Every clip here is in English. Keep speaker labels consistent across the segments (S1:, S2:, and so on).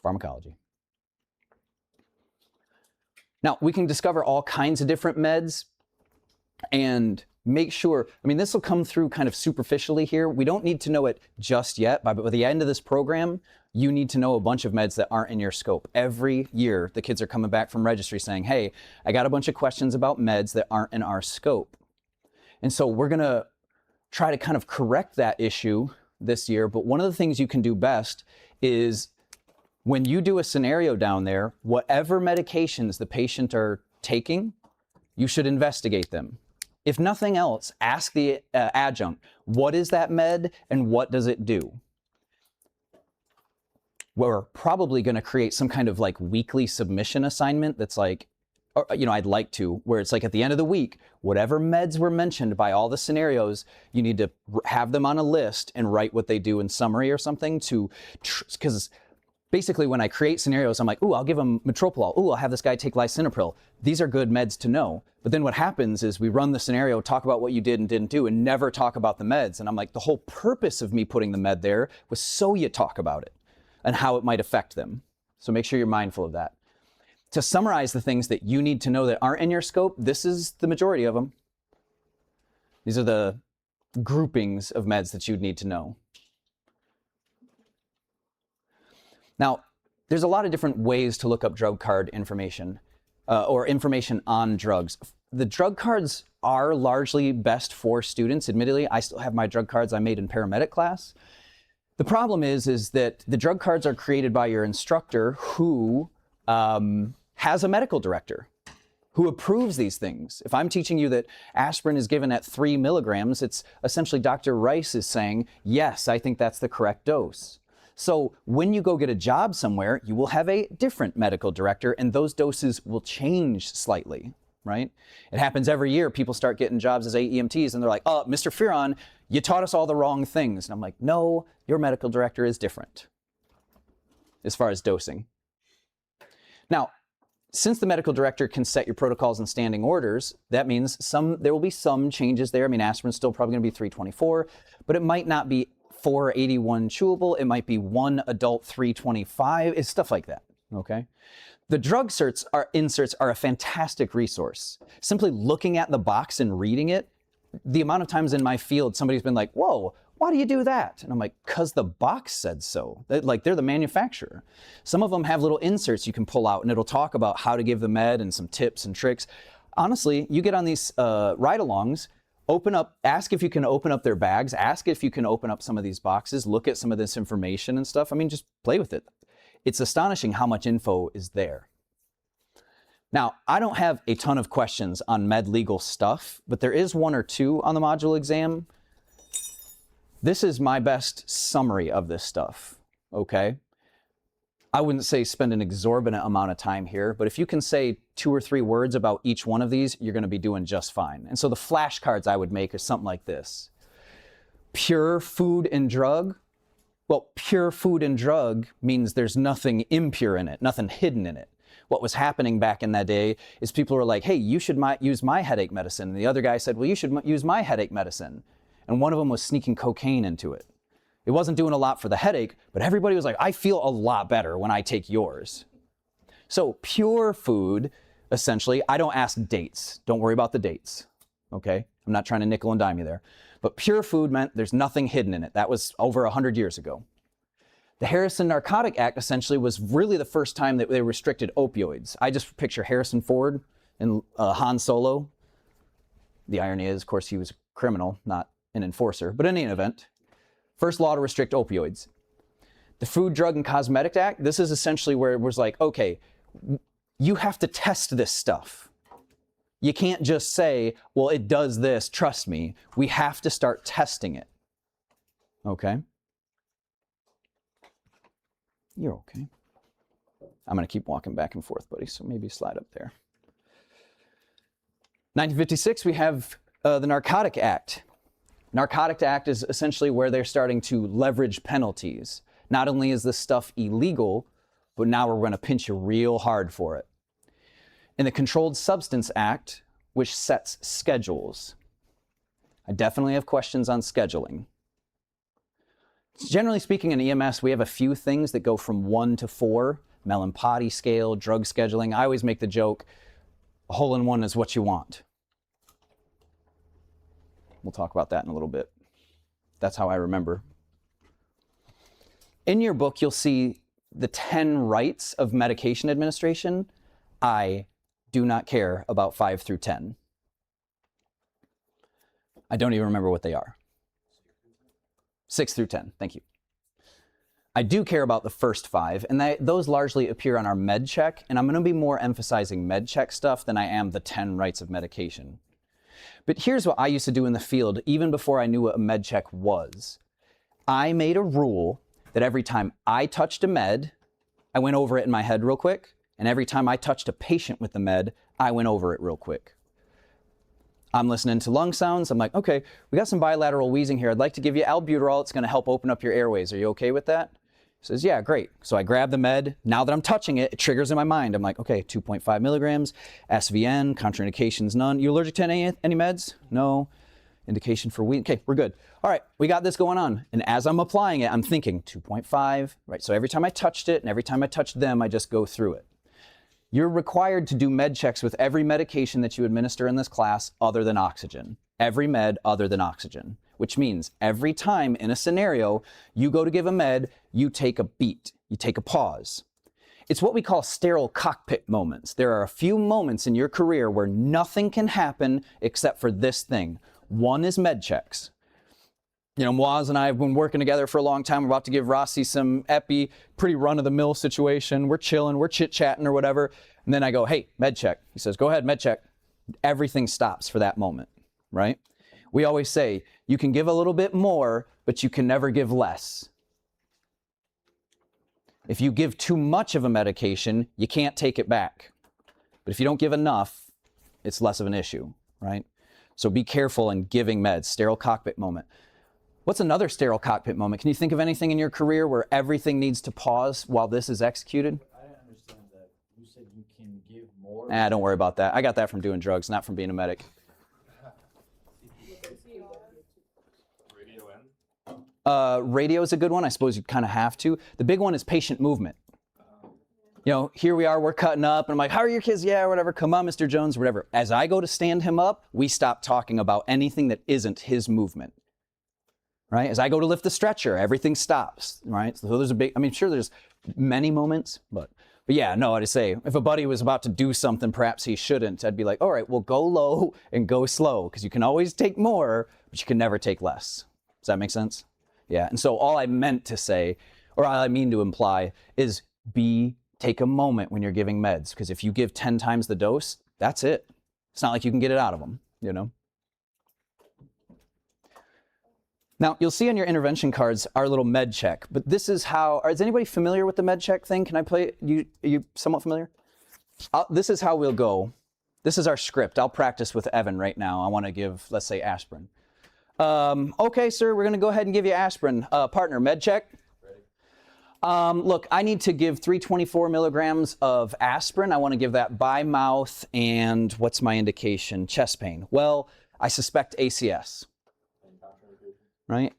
S1: Pharmacology. Now, we can discover all kinds of different meds and make sure, I mean, this will come through kind of superficially here. We don't need to know it just yet, but by the end of this program, you need to know a bunch of meds that aren't in your scope. Every year, the kids are coming back from registry saying, hey, I got a bunch of questions about meds that aren't in our scope. And so we're gonna try to kind of correct that issue this year, but one of the things you can do best is when you do a scenario down there, whatever medications the patient are taking, you should investigate them. If nothing else, ask the adjunct, what is that med and what does it do? We're probably going to create some kind of like weekly submission assignment that's like, or, you know, I'd like to, where it's like at the end of the week, whatever meds were mentioned by all the scenarios, you need to have them on a list and write what they do in summary or something to, because basically when I create scenarios, I'm like, ooh, I'll give them metropolol. Ooh, I'll have this guy take lisinopril. These are good meds to know. But then what happens is we run the scenario, talk about what you did and didn't do, and never talk about the meds. And I'm like, the whole purpose of me putting the med there was so you talk about it and how it might affect them. So make sure you're mindful of that. To summarize the things that you need to know that aren't in your scope, this is the majority of them. These are the groupings of meds that you'd need to know. Now, there's a lot of different ways to look up drug card information or information on drugs. The drug cards are largely best for students. Admittedly, I still have my drug cards I made in paramedic class. The problem is that the drug cards are created by your instructor who has a medical director who approves these things. If I'm teaching you that aspirin is given at 3 milligrams, it's essentially Dr. Rice is saying, yes, I think that's the correct dose. So when you go get a job somewhere, you will have a different medical director and those doses will change slightly, right? It happens every year. People start getting jobs as EMTs and they're like, oh, Mr. Fearon, you taught us all the wrong things. And I'm like, no, your medical director is different as far as dosing. Now, since the medical director can set your protocols and standing orders, that means there will be some changes there. I mean, aspirin's still probably gonna be 324, but it might not be 481 chewable. It might be 1 adult 325. It's stuff like that, okay? The drug inserts are a fantastic resource. Simply looking at the box and reading it, the amount of times in my field, somebody's been like, whoa, why do you do that? And I'm like, because the box said so. Like, they're the manufacturer. Some of them have little inserts you can pull out and it'll talk about how to give the med and some tips and tricks. Honestly, you get on these ride-alongs, open up, ask if you can open up their bags, ask if you can open up some of these boxes, look at some of this information and stuff. I mean, just play with it. It's astonishing how much info is there. Now, I don't have a ton of questions on med legal stuff, but there is 1 or 2 on the module exam. This is my best summary of this stuff, okay? I wouldn't say spend an exorbitant amount of time here, but if you can say 2 or 3 words about each one of these, you're gonna be doing just fine. And so the flashcards I would make are something like this. Pure food and drug. Well, pure food and drug means there's nothing impure in it, nothing hidden in it. What was happening back in that day is people were like, hey, you should use my headache medicine. And the other guy said, well, you should use my headache medicine. And one of them was sneaking cocaine into it. It wasn't doing a lot for the headache, but everybody was like, I feel a lot better when I take yours. So pure food, essentially, I don't ask dates. Don't worry about the dates, okay? I'm not trying to nickel and dime you there. But pure food meant there's nothing hidden in it. That was over 100 years ago. The Harrison Narcotic Act essentially was really the first time that they restricted opioids. I just picture Harrison Ford and Han Solo. The irony is, of course, he was a criminal, not an enforcer. But in any event, first law to restrict opioids. The Food, Drug, and Cosmetic Act, this is essentially where it was like, okay, you have to test this stuff. You can't just say, well, it does this, trust me. We have to start testing it, okay? You're okay. I'm gonna keep walking back and forth, buddy, so maybe slide up there. 1956, we have the Narcotic Act. Narcotic Act is essentially where they're starting to leverage penalties. Not only is this stuff illegal, but now we're gonna pinch you real hard for it. In the Controlled Substance Act, which sets schedules. I definitely have questions on scheduling. Generally speaking, in EMS, we have a few things that go from 1 to 4, Mellon-Potty scale, drug scheduling. I always make the joke, a hole-in-one is what you want. We'll talk about that in a little bit. That's how I remember. In your book, you'll see the 10 rights of medication administration. I do not care about 5 through 10. I don't even remember what they are. 6 through 10, thank you. I do care about the first 5, and those largely appear on our med check, and I'm going to be more emphasizing med check stuff than I am the 10 rights of medication. But here's what I used to do in the field, even before I knew what a med check was. I made a rule that every time I touched a med, I went over it in my head real quick, and every time I touched a patient with the med, I went over it real quick. I'm listening to lung sounds. I'm like, okay, we got some bilateral wheezing here. I'd like to give you albuterol. It's going to help open up your airways. Are you okay with that? He says, yeah, great. So I grab the med. Now that I'm touching it, it triggers in my mind. I'm like, okay, 2.5 milligrams, SVN, contraindications, none. You allergic to any meds? No. Indication for wheezing. Okay, we're good. All right, we got this going on. And as I'm applying it, I'm thinking 2.5, right? So every time I touched it and every time I touched them, I just go through it. You're required to do med checks with every medication that you administer in this class other than oxygen. Every med other than oxygen, which means every time in a scenario you go to give a med, you take a beat, you take a pause. It's what we call sterile cockpit moments. There are a few moments in your career where nothing can happen except for this thing. One is med checks. You know, Moaz and I have been working together for a long time. We're about to give Rossi some epi, pretty run-of-the-mill situation. We're chilling, we're chit-chatting or whatever. And then I go, hey, med check. He says, go ahead, med check. Everything stops for that moment, right? We always say, you can give a little bit more, but you can never give less. If you give too much of a medication, you can't take it back. But if you don't give enough, it's less of an issue, right? So be careful in giving meds. Sterile cockpit moment. What's another sterile cockpit moment? Can you think of anything in your career where everything needs to pause while this is executed?
S2: I don't understand that. You said you can give more.
S1: Don't worry about that. I got that from doing drugs, not from being a medic. Radio is a good one. I suppose you kind of have to. The big one is patient movement. You know, here we are, we're cutting up, and I'm like, how are your kids? Yeah, whatever, come on, Mr. Jones, whatever. As I go to stand him up, we stop talking about anything that isn't his movement. Right? As I go to lift the stretcher, everything stops, right? So there's a big, I mean, sure, there's many moments, but yeah, no, I'd say, if a buddy was about to do something perhaps he shouldn't, I'd be like, all right, well, go low and go slow, because you can always take more, but you can never take less. Does that make sense? Yeah, and so all I meant to say, or all I mean to imply, is take a moment when you're giving meds, because if you give 10 times the dose, that's it. It's not like you can get it out of them, you know? Now, you'll see on your intervention cards our little med check, but this is how, is anybody familiar with the med check thing? Can I play it? Are you somewhat familiar? This is how we'll go. This is our script. I'll practice with Evan right now. I want to give, let's say, aspirin. Okay, sir, we're going to go ahead and give you aspirin. Partner, med check. Ready. Look, I need to give 324 milligrams of aspirin. I want to give that by mouth, and what's my indication? Chest pain. Well, I suspect ACS. Right?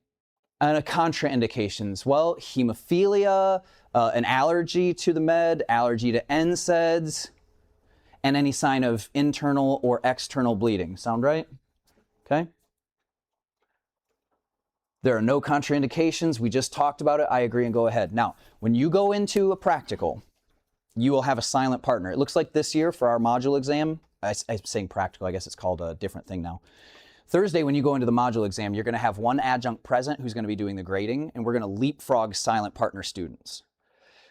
S1: And contraindications, well, hemophilia, an allergy to the med, allergy to NSAIDs, and any sign of internal or external bleeding. Sound right? Okay? There are no contraindications. We just talked about it. I agree, and go ahead. Now, when you go into a practical, you will have a silent partner. It looks like this year for our module exam, I'm saying practical, I guess it's called a different thing now. Thursday, when you go into the module exam, you're going to have one adjunct present who's going to be doing the grading, and we're going to leapfrog silent partner students.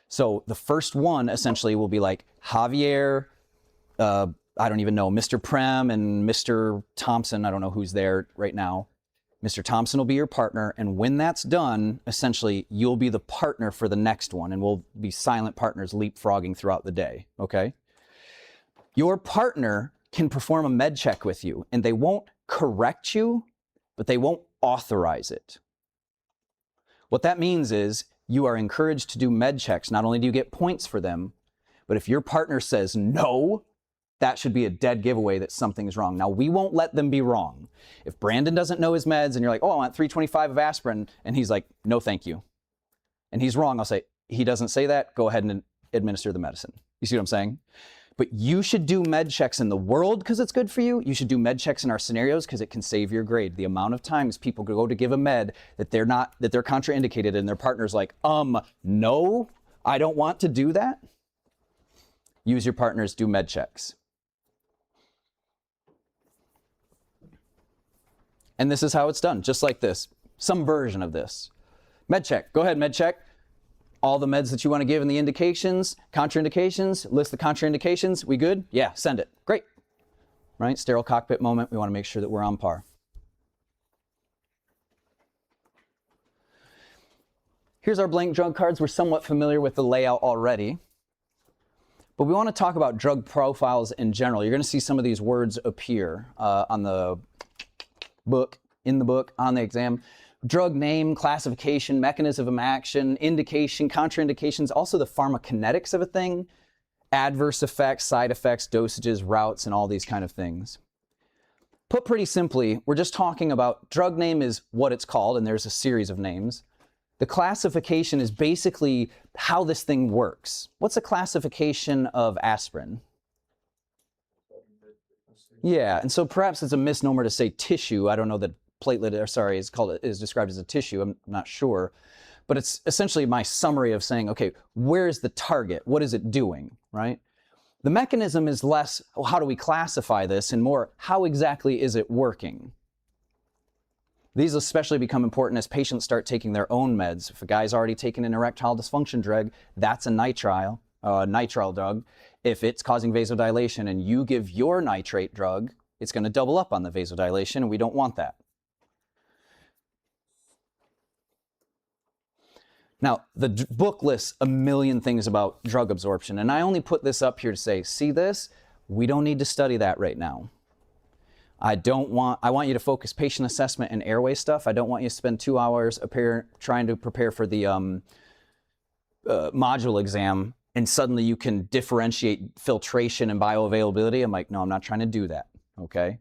S1: So the first one essentially will be like Javier, I don't even know, Mr. Prem and Mr. Thompson. I don't know who's there right now. Mr. Thompson will be your partner, and when that's done, essentially, you'll be the partner for the next one, and we'll be silent partners leapfrogging throughout the day, okay? Your partner can perform a med check with you, and they won't correct you, but they won't authorize it. What that means is you are encouraged to do med checks. Not only do you get points for them, but if your partner says no, that should be a dead giveaway that something is wrong. Now, we won't let them be wrong. If Brandon doesn't know his meds and you're like, oh, I want 325 of aspirin, and he's like, no, thank you, and he's wrong, I'll say, he doesn't say that, go ahead and administer the medicine. You see what I'm saying? But you should do med checks in the world because it's good for you. You should do med checks in our scenarios because it can save your grade. The amount of times people go to give a med that they're contraindicated and their partner's like, no, I don't want to do that. Use your partners, do med checks. And this is how it's done, just like this. Some version of this. Med check, go ahead, med check. All the meds that you want to give and the indications, contraindications, list the contraindications. We good? Yeah, send it. Great. Right? Sterile cockpit moment. We want to make sure that we're on par. Here's our blank drug cards. We're somewhat familiar with the layout already. But we want to talk about drug profiles in general. You're going to see some of these words appear on the book, in the book, on the exam. Drug name, classification, mechanism of action, indication, contraindications, also the pharmacokinetics of a thing, adverse effects, side effects, dosages, routes, and all these kind of things. Put pretty simply, we're just talking about drug name is what it's called, and there's a series of names. The classification is basically how this thing works. What's a classification of aspirin? Yeah, and so perhaps it's a misnomer to say tissue. I don't know that platelet, or sorry, is described as a tissue. I'm not sure. But it's essentially my summary of saying, okay, where's the target? What is it doing, right? The mechanism is less, oh, how do we classify this, and more, how exactly is it working? These especially become important as patients start taking their own meds. If a guy's already taken an erectile dysfunction drug, that's a nitrile drug. If it's causing vasodilation and you give your nitrate drug, it's going to double up on the vasodilation, and we don't want that. Now, the book lists a million things about drug absorption, and I only put this up here to say, see this? We don't need to study that right now. I want you to focus patient assessment and airway stuff. I don't want you to spend 2 hours trying to prepare for the module exam, and suddenly you can differentiate filtration and bioavailability. I'm like, no, I'm not trying to do that, okay?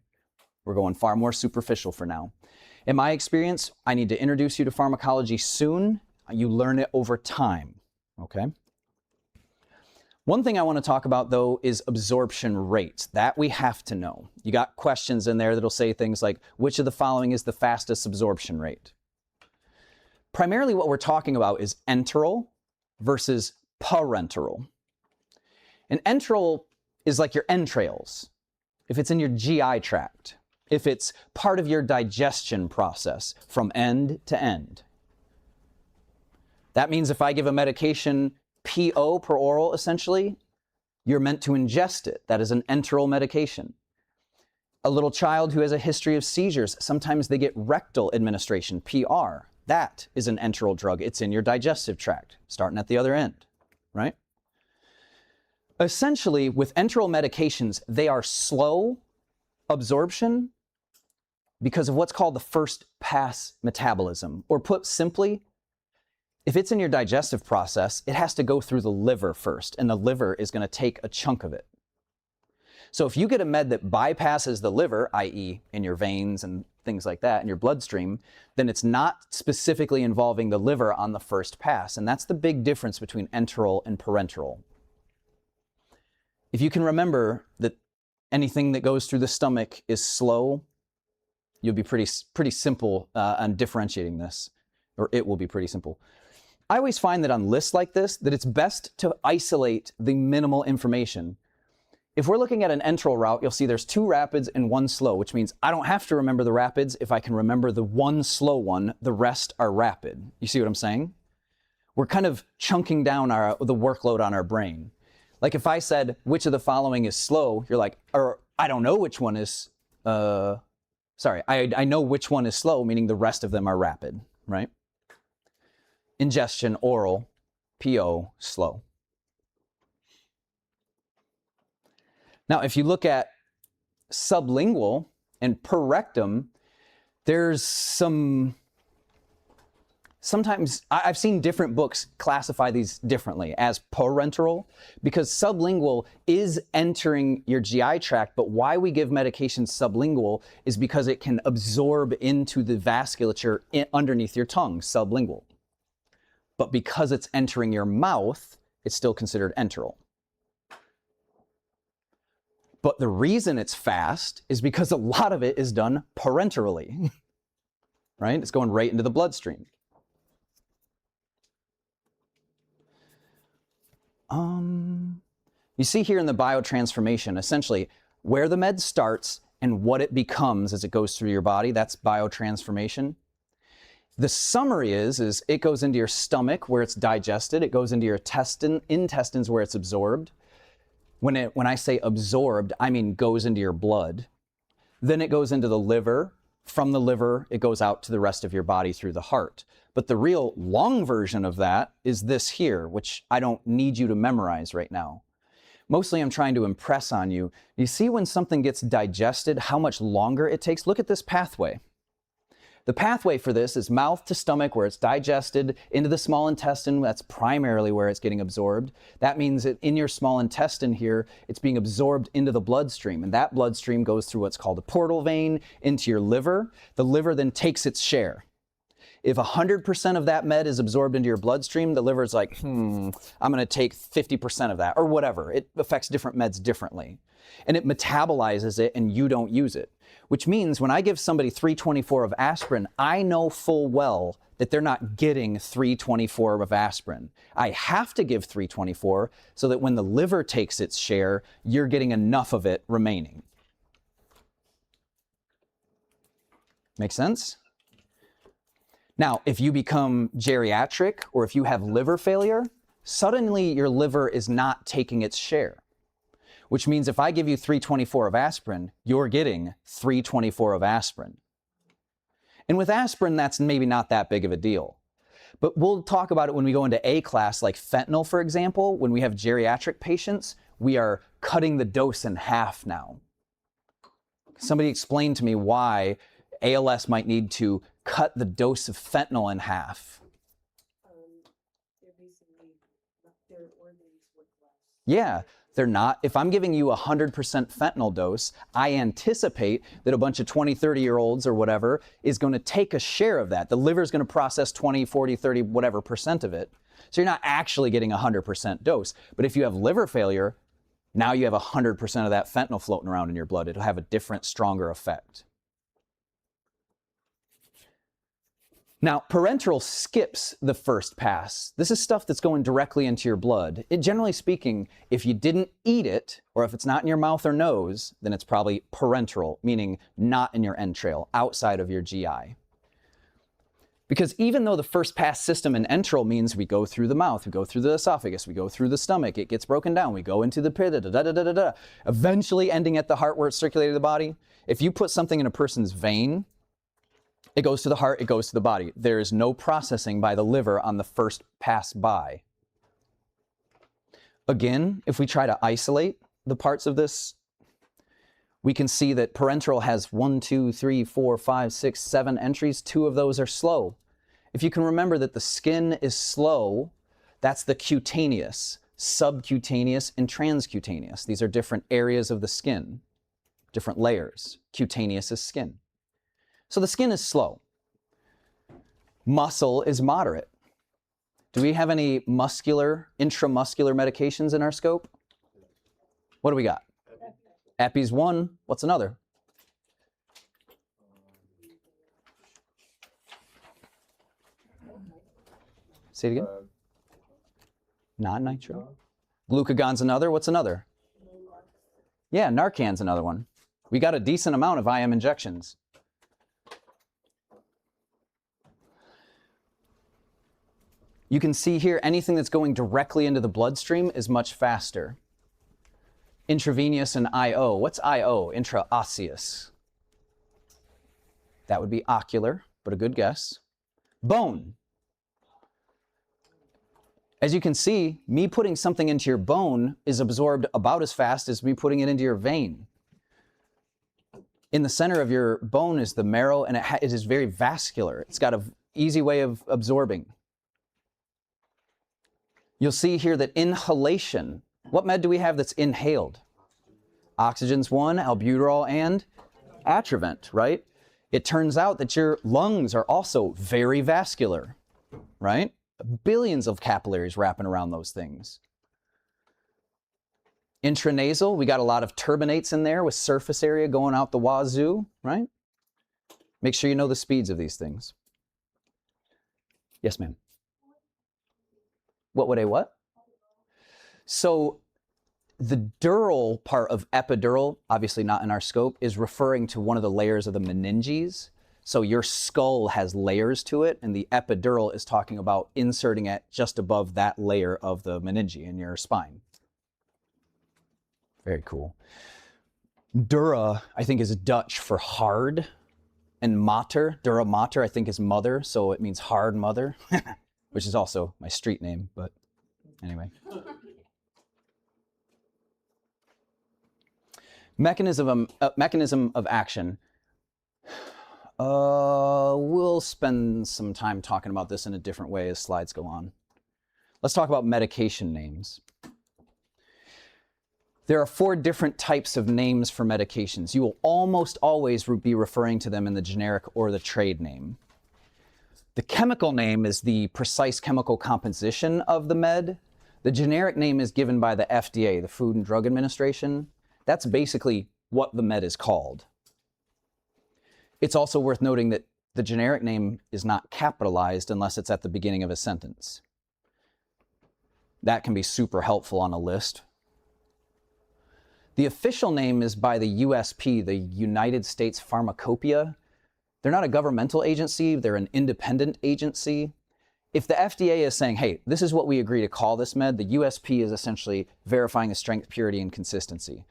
S1: We're going far more superficial for now. In my experience, I need to introduce you to pharmacology soon. You learn it over time, okay? One thing I want to talk about, though, is absorption rates. That we have to know. You got questions in there that'll say things like, which of the following is the fastest absorption rate? Primarily what we're talking about is enteral versus parenteral. And enteral is like your entrails, if it's in your GI tract, if it's part of your digestion process from end to end. That means if I give a medication PO per oral, essentially, you're meant to ingest it. That is an enteral medication. A little child who has a history of seizures, sometimes they get rectal administration, PR. That is an enteral drug. It's in your digestive tract, starting at the other end, right? Essentially, with enteral medications, they are slow absorption because of what's called the first pass metabolism. Or put simply, if it's in your digestive process, it has to go through the liver first, and the liver is going to take a chunk of it. So if you get a med that bypasses the liver, i.e. in your veins and things like that, in your bloodstream, then it's not specifically involving the liver on the first pass. And that's the big difference between enteral and parenteral. If you can remember that anything that goes through the stomach is slow, you'll be pretty simple on differentiating this, or it will be pretty simple. I always find that on lists like this, that it's best to isolate the minimal information. If we're looking at an enteral route, you'll see there's 2 rapids and 1 slow, which means I don't have to remember the rapids. If I can remember the 1 slow one, the rest are rapid. You see what I'm saying? We're kind of chunking down the workload on our brain. Like if I said, which of the following is slow, you're like, or I don't know which one is, I know which one is slow, meaning the rest of them are rapid, right? Ingestion, oral, PO, slow. Now, if you look at sublingual and per rectum, there's some Sometimes I've seen different books classify these differently as parenteral, because sublingual is entering your GI tract, but why we give medication sublingual is because it can absorb into the vasculature underneath your tongue, sublingual. But because it's entering your mouth, it's still considered enteral. But the reason it's fast is because a lot of it is done parenterally, right? It's going right into the bloodstream. You see here in the biotransformation, essentially where the med starts and what it becomes as it goes through your body, that's biotransformation. The summary is it goes into your stomach where it's digested, it goes into your intestines where it's absorbed. When I say absorbed, I mean goes into your blood. Then it goes into the liver. From the liver, it goes out to the rest of your body through the heart. But the real long version of that is this here, which I don't need you to memorize right now. Mostly I'm trying to impress on you. You see when something gets digested, how much longer it takes? Look at this pathway. The pathway for this is mouth to stomach, where it's digested, into the small intestine. That's primarily where it's getting absorbed. That means that in your small intestine here, it's being absorbed into the bloodstream. And that bloodstream goes through what's called a portal vein into your liver. The liver then takes its share. If 100% of that med is absorbed into your bloodstream, the liver's like, I'm going to take 50% of that, or whatever. It affects different meds differently. And it metabolizes it, and you don't use it. Which means when I give somebody 324 of aspirin, I know full well that they're not getting 324 of aspirin. I have to give 324 so that when the liver takes its share, you're getting enough of it remaining. Make sense? Now, if you become geriatric or if you have liver failure, suddenly your liver is not taking its share. Which means if I give you 324 of aspirin, you're getting 324 of aspirin. And with aspirin, that's maybe not that big of a deal. But we'll talk about it when we go into A class, like fentanyl, for example. When we have geriatric patients, we are cutting the dose in half now. Somebody explained to me why ALS might need to cut the dose of fentanyl in half.
S3: Their organs look less.
S1: Yeah. They're not. If I'm giving you a 100% fentanyl dose, I anticipate that a bunch of 20, 30-year-olds or whatever is going to take a share of that. The liver is going to process 20, 40, 30, whatever percent of it. So you're not actually getting a 100% dose. But if you have liver failure, now you have 100% of that fentanyl floating around in your blood. It'll have a different, stronger effect. Now, parenteral skips the first pass. This is stuff that's going directly into your blood. Generally speaking, if you didn't eat it, or if it's not in your mouth or nose, then it's probably parenteral, meaning not in your entrail, outside of your GI. Because even though the first pass system in enteral means we go through the mouth, we go through the esophagus, we go through the stomach, it gets broken down, we go into the pit, eventually ending at the heart where it's circulated the body. If you put something in a person's vein, it goes to the heart, it goes to the body. There is no processing by the liver on the first pass by. Again, if we try to isolate the parts of this, we can see that parenteral has 1, 2, 3, 4, 5, 6, 7 entries. 2 of those are slow. If you can remember that the skin is slow, that's the cutaneous, subcutaneous, and transcutaneous. These are different areas of the skin, different layers. Cutaneous is skin. So the skin is slow. Muscle is moderate. Do we have any intramuscular medications in our scope? What do we got? Epi's one. What's another? Say it again. Non-nitro. Glucagon's another. What's another? Yeah, Narcan's another one. We got a decent amount of IM injections. You can see here anything that's going directly into the bloodstream is much faster. Intravenous and IO. What's IO? Intraosseous. That would be ocular, but a good guess. Bone. As you can see, me putting something into your bone is absorbed about as fast as me putting it into your vein. In the center of your bone is the marrow, and it is very vascular. It's got a easy way of absorbing. You'll see here that inhalation, what med do we have that's inhaled? Oxygen's one, albuterol and Atrovent, right? It turns out that your lungs are also very vascular, right? Billions of capillaries wrapping around those things. Intranasal, we got a lot of turbinates in there with surface area going out the wazoo, right? Make sure you know the speeds of these things. Yes, ma'am. What would a what? So the dural part of epidural, obviously not in our scope, is referring to one of the layers of the meninges. So your skull has layers to it, and the epidural is talking about inserting it just above that layer of the meninge in your spine. Very cool. Dura, I think, is Dutch for hard, and mater, dura mater, I think is mother, so it means hard mother, which is also my street name, but anyway. Mechanism of action. We'll spend some time talking about this in a different way as slides go on. Let's talk about medication names. There are 4 different types of names for medications. You will almost always be referring to them in the generic or the trade name. The chemical name is the precise chemical composition of the med. The generic name is given by the FDA, the Food and Drug Administration. That's basically what the med is called. It's also worth noting that the generic name is not capitalized unless it's at the beginning of a sentence. That can be super helpful on a list. The official name is by the USP, the United States Pharmacopoeia. They're not a governmental agency, they're an independent agency. If the FDA is saying, hey, this is what we agree to call this med, the USP is essentially verifying the strength, purity, and consistency.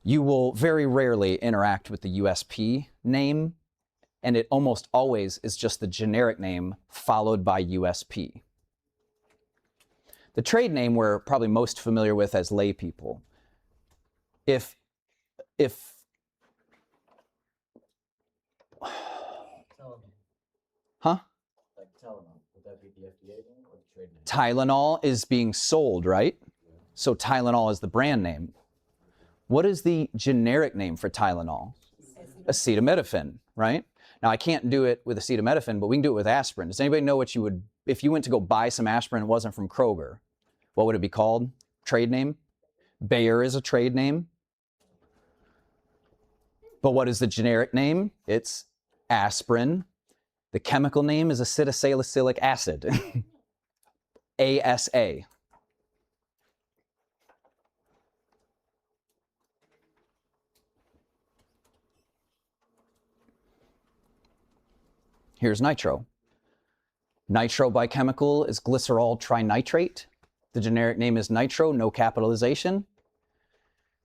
S1: You will very rarely interact with the USP name, and it almost always is just the generic name followed by USP. The trade name we're probably most familiar with as lay people. If huh?
S2: Like Tylenol, would that be the FDA name or the trade name?
S1: Tylenol is being sold, right? So Tylenol is the brand name. What is the generic name for Tylenol? Acetaminophen, right? Now I can't do it with acetaminophen, but we can do it with aspirin. Does anybody know what you would, if you went to go buy some aspirin and it wasn't from Kroger, what would it be called? Trade name? Bayer is a trade name. But what is the generic name? It's aspirin. The chemical name is acetylsalicylic acid, ASA. Here's nitro. Nitro by chemical is glycerol trinitrate. The generic name is nitro, no capitalization.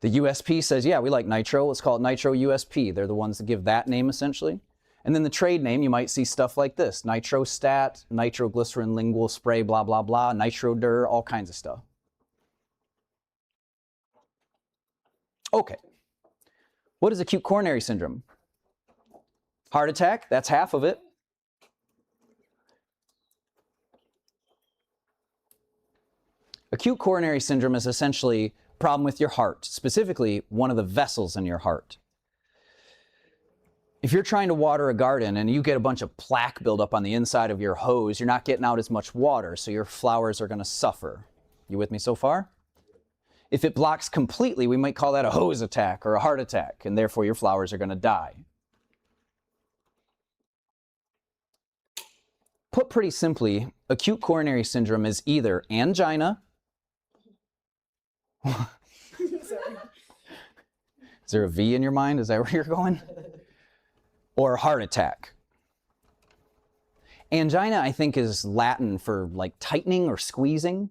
S1: The USP says, yeah, we like nitro. Let's call it nitro USP. They're the ones that give that name essentially. And then the trade name, you might see stuff like this: nitrostat, nitroglycerin lingual spray, blah, blah, blah, nitrodur, all kinds of stuff. Okay. What is acute coronary syndrome? Heart attack, that's half of it. Acute coronary syndrome is essentially a problem with your heart, specifically one of the vessels in your heart. If you're trying to water a garden and you get a bunch of plaque buildup on the inside of your hose, you're not getting out as much water, so your flowers are going to suffer. You with me so far? If it blocks completely, we might call that a hose attack or a heart attack, and therefore your flowers are going to die. Put pretty simply, acute coronary syndrome is either angina. Is there a V in your mind? Is that where you're going? Or heart attack. Angina, I think, is Latin for like tightening or squeezing.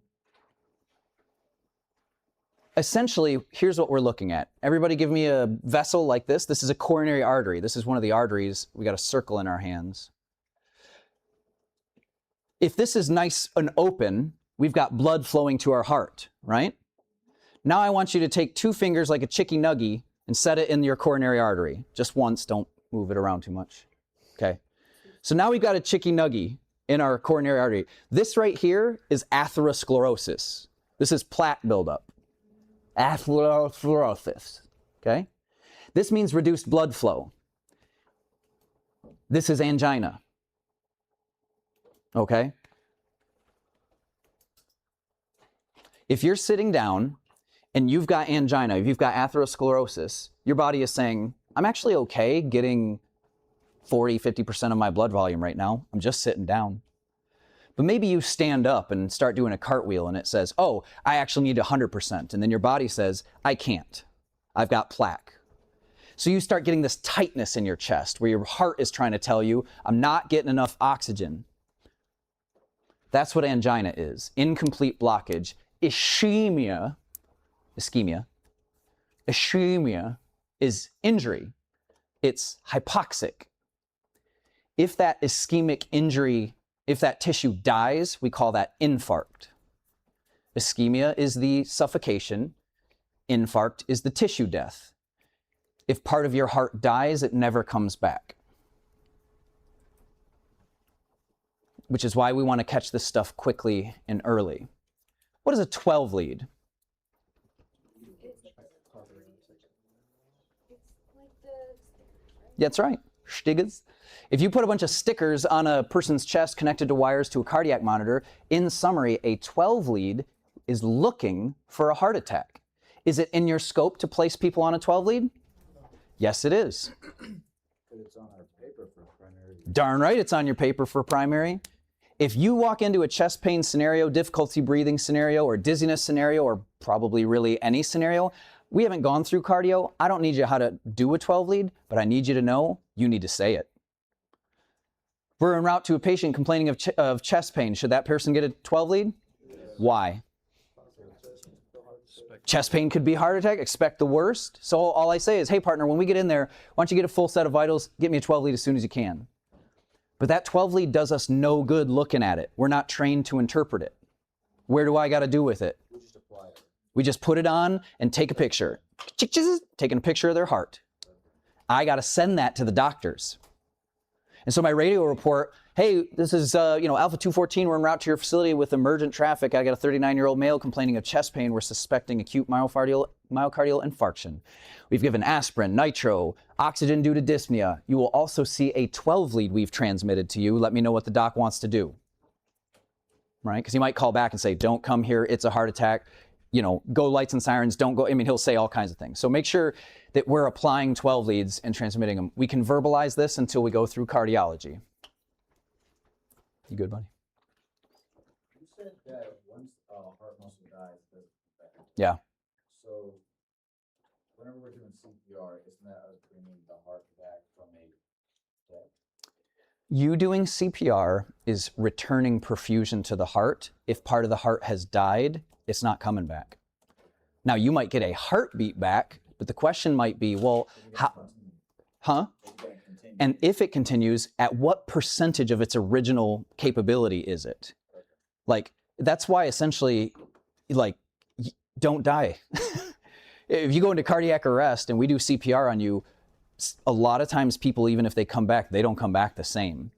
S1: Essentially, here's what we're looking at. Everybody give me a vessel like this. This is a coronary artery. This is one of the arteries. We got a circle in our hands. If this is nice and open, we've got blood flowing to our heart, right? Now I want you to take 2 fingers like a chicky nuggy and set it in your coronary artery. Just once, don't move it around too much. Okay. So now we've got a chicky nuggy in our coronary artery. This right here is atherosclerosis. This is plaque buildup. Atherosclerosis, okay? This means reduced blood flow. This is angina, okay? If you're sitting down and you've got angina, if you've got atherosclerosis, your body is saying, I'm actually okay getting 40, 50% of my blood volume right now. I'm just sitting down. But maybe you stand up and start doing a cartwheel and it says, oh, I actually need 100%. And then your body says, I can't. I've got plaque. So you start getting this tightness in your chest where your heart is trying to tell you, I'm not getting enough oxygen. That's what angina is. Incomplete blockage. Ischemia is injury. It's hypoxic. If that ischemic injury, if that tissue dies, we call that infarct. Ischemia is the suffocation. Infarct is the tissue death. If part of your heart dies, it never comes back. Which is why we want to catch this stuff quickly and early. What is a 12 lead? That's right, stickers. If you put a bunch of stickers on a person's chest connected to wires to a cardiac monitor, in summary, a 12 lead is looking for a heart attack. Is it in your scope to place people on a 12 lead? Yes, it is.
S2: It's on our paper for primary.
S1: Darn right, it's on your paper for primary. If you walk into a chest pain scenario, difficulty breathing scenario, or dizziness scenario, or probably really any scenario, we haven't gone through cardio. I don't need you how to do a 12 lead, but I need you to know you need to say it. We're en route to a patient complaining of chest pain. Should that person get a 12 lead? Yes. Why? Chest pain could be heart attack. Expect the worst. So all I say is, hey partner, when we get in there, why don't you get a full set of vitals, get me a 12 lead as soon as you can. But that 12 lead does us no good looking at it. We're not trained to interpret it. Where do I got to do with it?
S2: We just apply it.
S1: We just put it on and take a picture. Taking a picture of their heart. I got to send that to the doctors. And so my radio report, hey, this is Alpha 214, we're en route to your facility with emergent traffic. I got a 39-year-old male complaining of chest pain. We're suspecting acute myocardial infarction. We've given aspirin, nitro, oxygen due to dyspnea. You will also see a 12 lead we've transmitted to you. Let me know what the doc wants to do. Right? Because he might call back and say, don't come here, it's a heart attack. Go lights and sirens, don't go. He'll say all kinds of things. So make sure that we're applying 12 leads and transmitting them. We can verbalize this until we go through cardiology. You good, buddy?
S2: You said that once heart muscle dies, it doesn't come back.
S1: Yeah.
S2: So whenever we're doing CPR, isn't that us bringing the heart back from a death?
S1: You doing CPR is returning perfusion to the heart. If part of the heart has died, it's not coming back. Now, you might get a heartbeat back, but the question might be, well, how, And if it continues, at what percentage of its original capability is it? Like, that's why essentially, don't die. If you go into cardiac arrest and we do CPR on you, a lot of times people, even if they come back, they don't come back the same.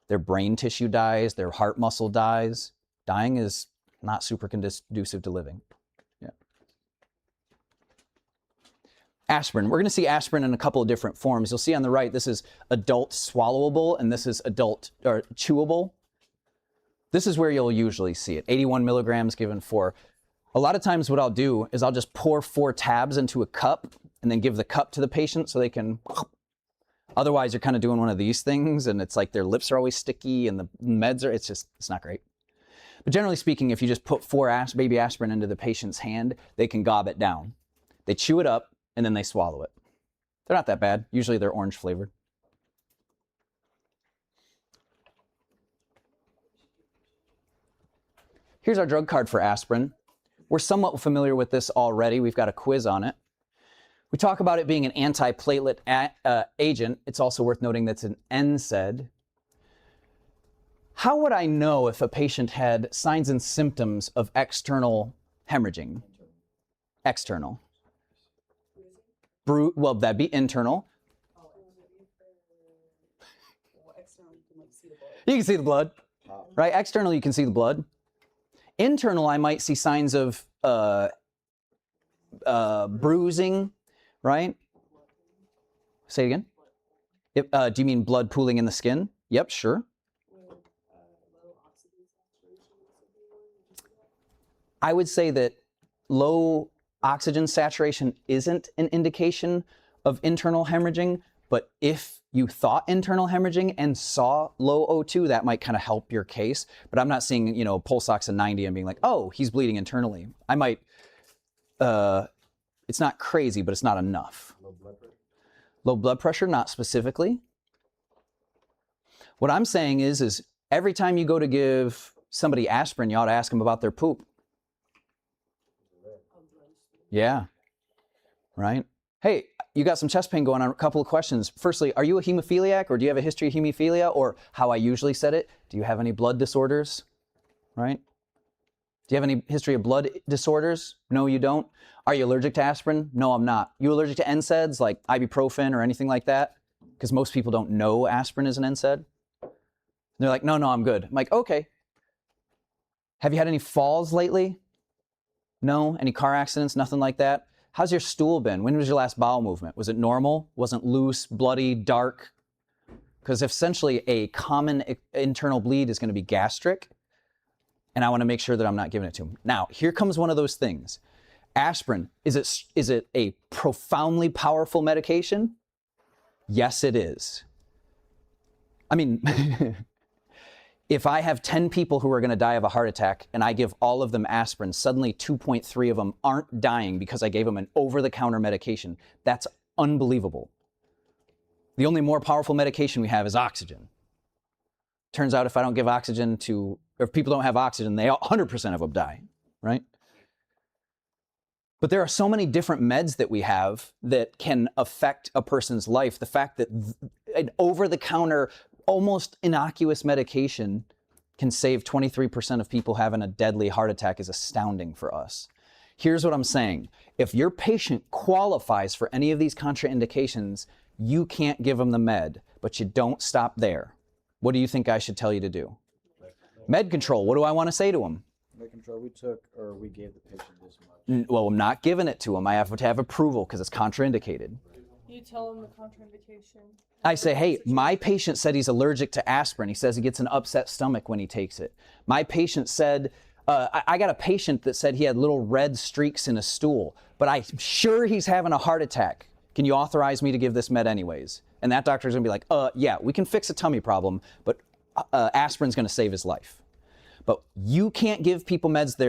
S1: Their brain tissue dies, their heart muscle dies. Dying is not super conducive to living. Yeah. Aspirin. We're going to see aspirin in a couple of different forms. You'll see on the right, this is adult swallowable, and this is adult or chewable. This is where you'll usually see it. 81 milligrams given for. A lot of times what I'll do is I'll just pour 4 tabs into a cup and then give the cup to the patient so they can. Otherwise, you're kind of doing one of these things, and it's like their lips are always sticky and the meds are, it's not great. But generally speaking, if you just put 4 baby aspirin into the patient's hand, they can gob it down. They chew it up and then they swallow it. They're not that bad. Usually they're orange flavored. Here's our drug card for aspirin. We're somewhat familiar with this already. We've got a quiz on it. We talk about it being an antiplatelet agent. It's also worth noting that it's an NSAID. How would I know if a patient had signs and symptoms of external hemorrhaging? External. Well, that'd be internal.
S3: Well, external, you can see
S1: You can see the blood, right? External, you can see the blood. Internal, I might see signs of bruising, right? Say it again. Do you mean blood pooling in the skin? Yep, sure. I would say that low oxygen saturation isn't an indication of internal hemorrhaging, but if you thought internal hemorrhaging and saw low O2, that might kind of help your case. But I'm not seeing, you know, pulse ox of 90 and being like, oh, he's bleeding internally. I might, it's not crazy, but it's not enough.
S2: Low blood pressure?
S1: Low blood pressure, not specifically. What I'm saying is every time you go to give somebody aspirin, you ought to ask them about their poop. Yeah, right? Hey, you got some chest pain going on, a couple of questions. Firstly, are you a hemophiliac or do you have a history of hemophilia? Or how I usually said it, do you have any blood disorders, right? Do you have any history of blood disorders? No, you don't. Are you allergic to aspirin? No, I'm not. You allergic to NSAIDs like ibuprofen or anything like that? Because most people don't know aspirin is an NSAID. They're like, no, I'm good. I'm like, okay. Have you had any falls lately? No? Any car accidents? Nothing like that? How's your stool been? When was your last bowel movement? Was it normal? Wasn't loose, bloody, dark? Because essentially a common internal bleed is going to be gastric, and I want to make sure that I'm not giving it to him. Now, here comes one of those things. Aspirin, is it a profoundly powerful medication? Yes, it is. I mean, if I have 10 people who are going to die of a heart attack and I give all of them aspirin, suddenly 2.3 of them aren't dying because I gave them an over-the-counter medication. That's unbelievable. The only more powerful medication we have is oxygen. Turns out if I don't give oxygen to, or if people don't have oxygen, 100% of them die, right? But there are so many different meds that we have that can affect a person's life. The fact that an over-the-counter, almost innocuous medication can save 23% of people having a deadly heart attack is astounding for us. Here's what I'm saying. If your patient qualifies for any of these contraindications, you can't give them the med, but you don't stop there. What do you think I should tell you to do? Med control, what do I want to say to them?
S2: Med control, we gave the patient this much.
S1: Well, I'm not giving it to them. I have to have approval because it's contraindicated.
S4: You tell them the contraindication.
S1: I say, hey, my patient said he's allergic to aspirin. He says he gets an upset stomach when he takes it. My patient said, I got a patient that said he had little red streaks in his stool, but I'm sure he's having a heart attack. Can you authorize me to give this med anyways? And that doctor's gonna be like, yeah, we can fix a tummy problem, but aspirin's gonna save his life. But you can't give people meds that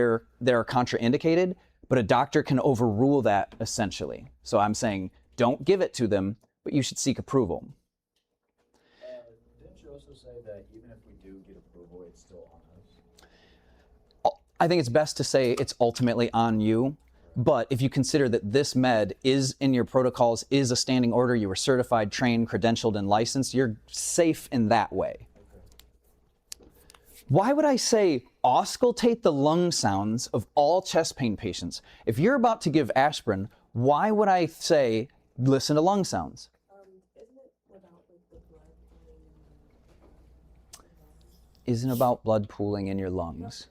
S1: are contraindicated, but a doctor can overrule that essentially. So I'm saying, don't give it to them, but you should seek approval.
S2: Didn't you also say that even if we do get approval, it's still on us?
S1: I think it's best to say it's ultimately on you, but if you consider that this med is in your protocols, is a standing order, you were certified, trained, credentialed, and licensed, you're safe in that way. Okay. Why would I say auscultate the lung sounds of all chest pain patients? If you're about to give aspirin, why would I say listen to lung sounds? Isn't about blood pooling in your lungs.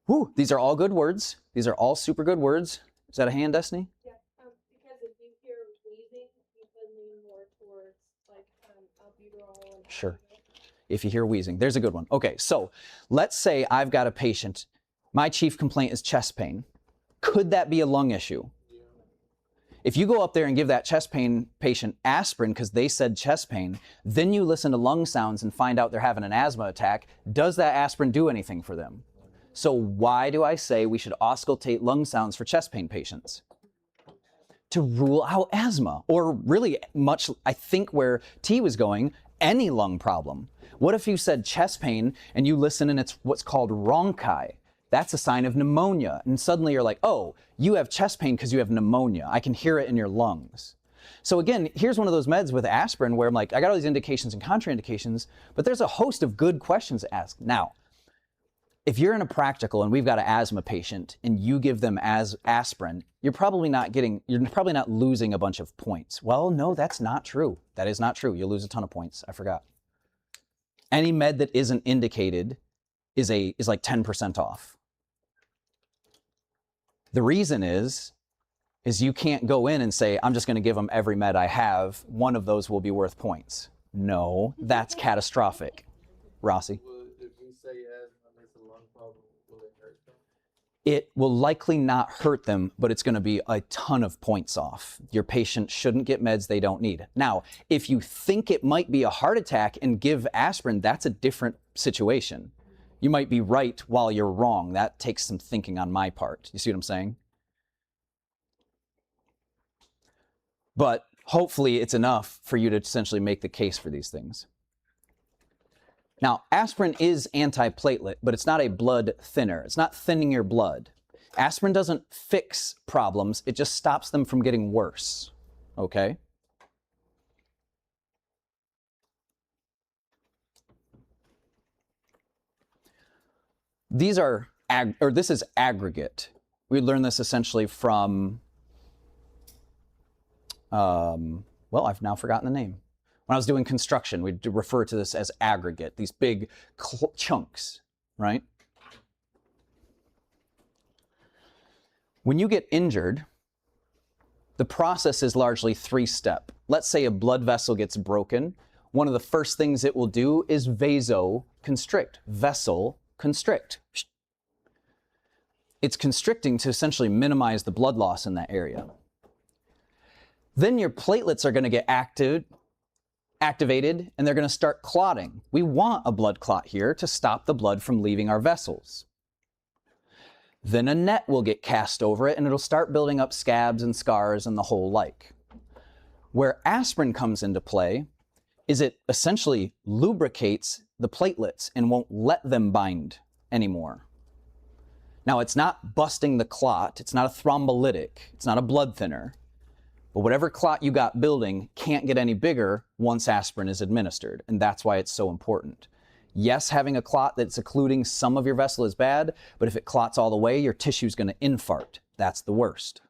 S1: Whew, these are all good words. These are all super good words. Is that a hand, Destiny?
S4: Yeah, because if you hear wheezing, you can lean more towards like albuterol. And
S1: sure. If you hear wheezing, there's a good one. Okay, so let's say I've got a patient. My chief complaint is chest pain. Could that be a lung issue? If you go up there and give that chest pain patient aspirin because they said chest pain, then you listen to lung sounds and find out they're having an asthma attack, does that aspirin do anything for them? So why do I say we should auscultate lung sounds for chest pain patients? To rule out asthma, or really much, I think where T was going, any lung problem. What if you said chest pain and you listen and it's what's called rhonchi? That's a sign of pneumonia. And suddenly you're like, oh, you have chest pain because you have pneumonia. I can hear it in your lungs. So again, here's one of those meds with aspirin where I'm like, I got all these indications and contraindications, but there's a host of good questions to ask. Now, if you're in a practical and we've got an asthma patient and you give them aspirin, you're probably not losing a bunch of points. Well, no, that's not true. That is not true. You'll lose a ton of points. I forgot. Any med that isn't indicated is like 10% off. The reason is you can't go in and say, I'm just going to give them every med I have. One of those will be worth points. No, that's catastrophic. Rossi?
S5: If we say asthma makes a lung problem, will it hurt them?
S1: It will likely not hurt them, but it's going to be a ton of points off. Your patient shouldn't get meds they don't need. Now, if you think it might be a heart attack and give aspirin, that's a different situation. You might be right while you're wrong. That takes some thinking on my part. You see what I'm saying? But hopefully it's enough for you to essentially make the case for these things. Now, aspirin is antiplatelet, but it's not a blood thinner. It's not thinning your blood. Aspirin doesn't fix problems. It just stops them from getting worse. Okay? These are, this is aggregate. We learned this essentially from, well, I've now forgotten the name. When I was doing construction, we'd refer to this as aggregate, these big chunks, right? When you get injured, the process is largely three-step. Let's say a blood vessel gets broken. One of the first things it will do is vasoconstrict, vessel constrict. It's constricting to essentially minimize the blood loss in that area. Then your platelets are going to get activated and they're going to start clotting. We want a blood clot here to stop the blood from leaving our vessels. Then a net will get cast over it and it'll start building up scabs and scars and the whole like. Where aspirin comes into play is it essentially lubricates the platelets and won't let them bind anymore. Now, it's not busting the clot, it's not a thrombolytic, it's not a blood thinner, but whatever clot you got building can't get any bigger once aspirin is administered, and that's why it's so important. Yes, having a clot that's occluding some of your vessel is bad, but if it clots all the way, your tissue's going to infarct. That's the worst.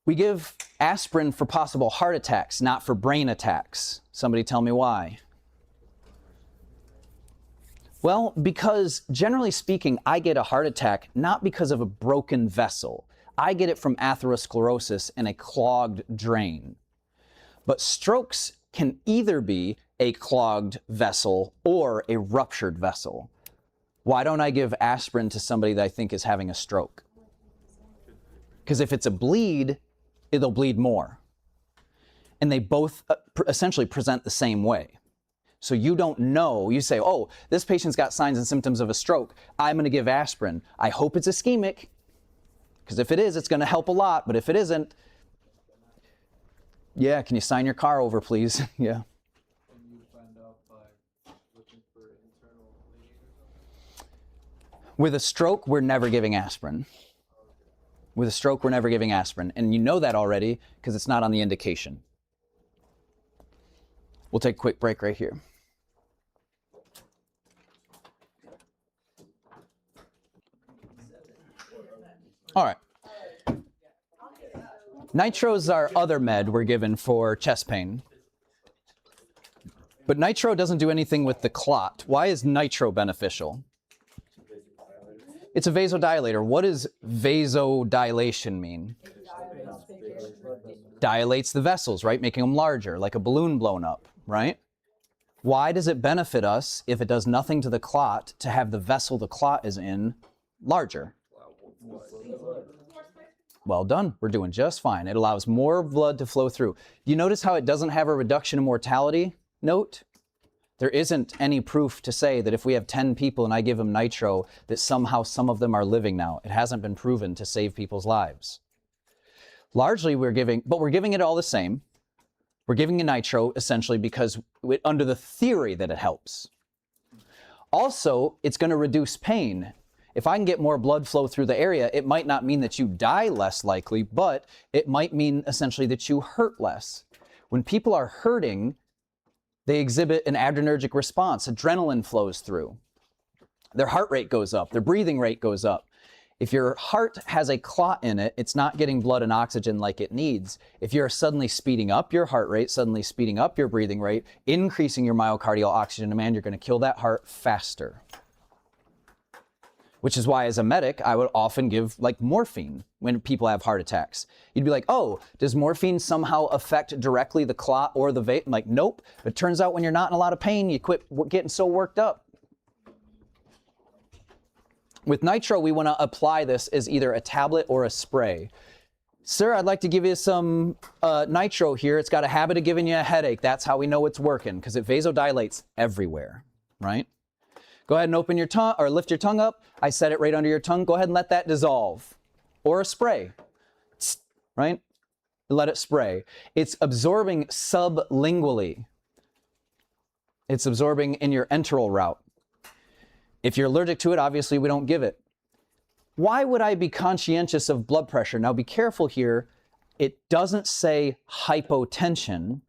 S1: We give aspirin for possible heart attacks, not for brain attacks. Somebody tell me why. Well, because generally speaking, I get a heart attack not because of a broken vessel. I get it from atherosclerosis and a clogged drain. But strokes can either be a clogged vessel or a ruptured vessel. Why don't I give aspirin to somebody that I think is having a stroke? Because if it's a bleed, it'll bleed more. And they both essentially present the same way. So you don't know, you say, oh, this patient's got signs and symptoms of a stroke. I'm going to give aspirin. I hope it's ischemic, because if it is, it's going to help a lot. But if it isn't, yeah, can you sign your car over, please? Yeah.
S5: And you find out by looking for internal bleeding or something?
S1: With a stroke, we're never giving aspirin. With a stroke, we're never giving aspirin. And you know that already because it's not on the indication. We'll take a quick break right here. All right. Nitro's our other med we're given for chest pain. But nitro doesn't do anything with the clot. Why is nitro beneficial? It's a vasodilator. What does vasodilation mean? Dilates the vessels, right? Making them larger, like a balloon blown up, right? Why does it benefit us, if it does nothing to the clot, to have the vessel the clot is in larger? Well done. We're doing just fine. It allows more blood to flow through. You notice how it doesn't have a reduction in mortality note? There isn't any proof to say that if we have 10 people and I give them nitro, that somehow some of them are living now. It hasn't been proven to save people's lives. Largely we're giving it all the same. We're giving a nitro essentially because under the theory that it helps. Also, it's going to reduce pain. If I can get more blood flow through the area, it might not mean that you die less likely, but it might mean essentially that you hurt less. When people are hurting, They exhibit an adrenergic response. Adrenaline flows through. Their heart rate goes up. Their breathing rate goes up. If your heart has a clot in it, it's not getting blood and oxygen like it needs. If you're suddenly speeding up your heart rate, suddenly speeding up your breathing rate, increasing your myocardial oxygen demand, you're going to kill that heart faster. Which is why as a medic, I would often give like morphine when people have heart attacks. You'd be like, oh, does morphine somehow affect directly the clot or the vein? I'm like, nope. It turns out when you're not in a lot of pain, you quit getting so worked up. With nitro, we want to apply this as either a tablet or a spray. Sir, I'd like to give you some nitro here. It's got a habit of giving you a headache. That's how we know it's working, because it vasodilates everywhere, right? Go ahead and open your tongue, or lift your tongue up. I set it right under your tongue. Go ahead and let that dissolve. Or a spray, right? Let it spray. It's absorbing sublingually. It's absorbing in your enteral route. If you're allergic to it, obviously we don't give it. Why would I be conscientious of blood pressure? Now be careful here. It doesn't say hypotension.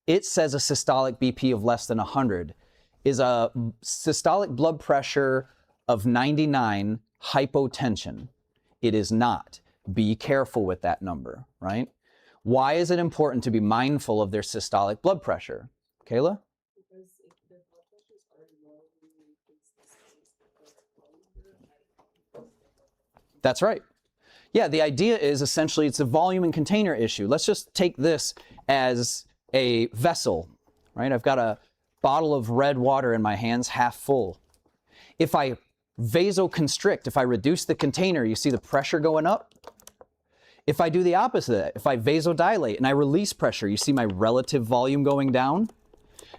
S1: It says a systolic BP of less than 100. Is a systolic blood pressure of 99 hypotension? It is not. Be careful with that number, right? Why is it important to be mindful of their systolic blood pressure? Kayla?
S3: Because if the blood pressures are low, we increase the space because
S1: That's right. Yeah, the idea is essentially it's a volume and container issue. Let's just take this as a vessel, right? I've got a bottle of red water in my hands, half full. If I vasoconstrict, if I reduce the container, you see the pressure going up? If I do the opposite, if I vasodilate and I release pressure, you see my relative volume going down?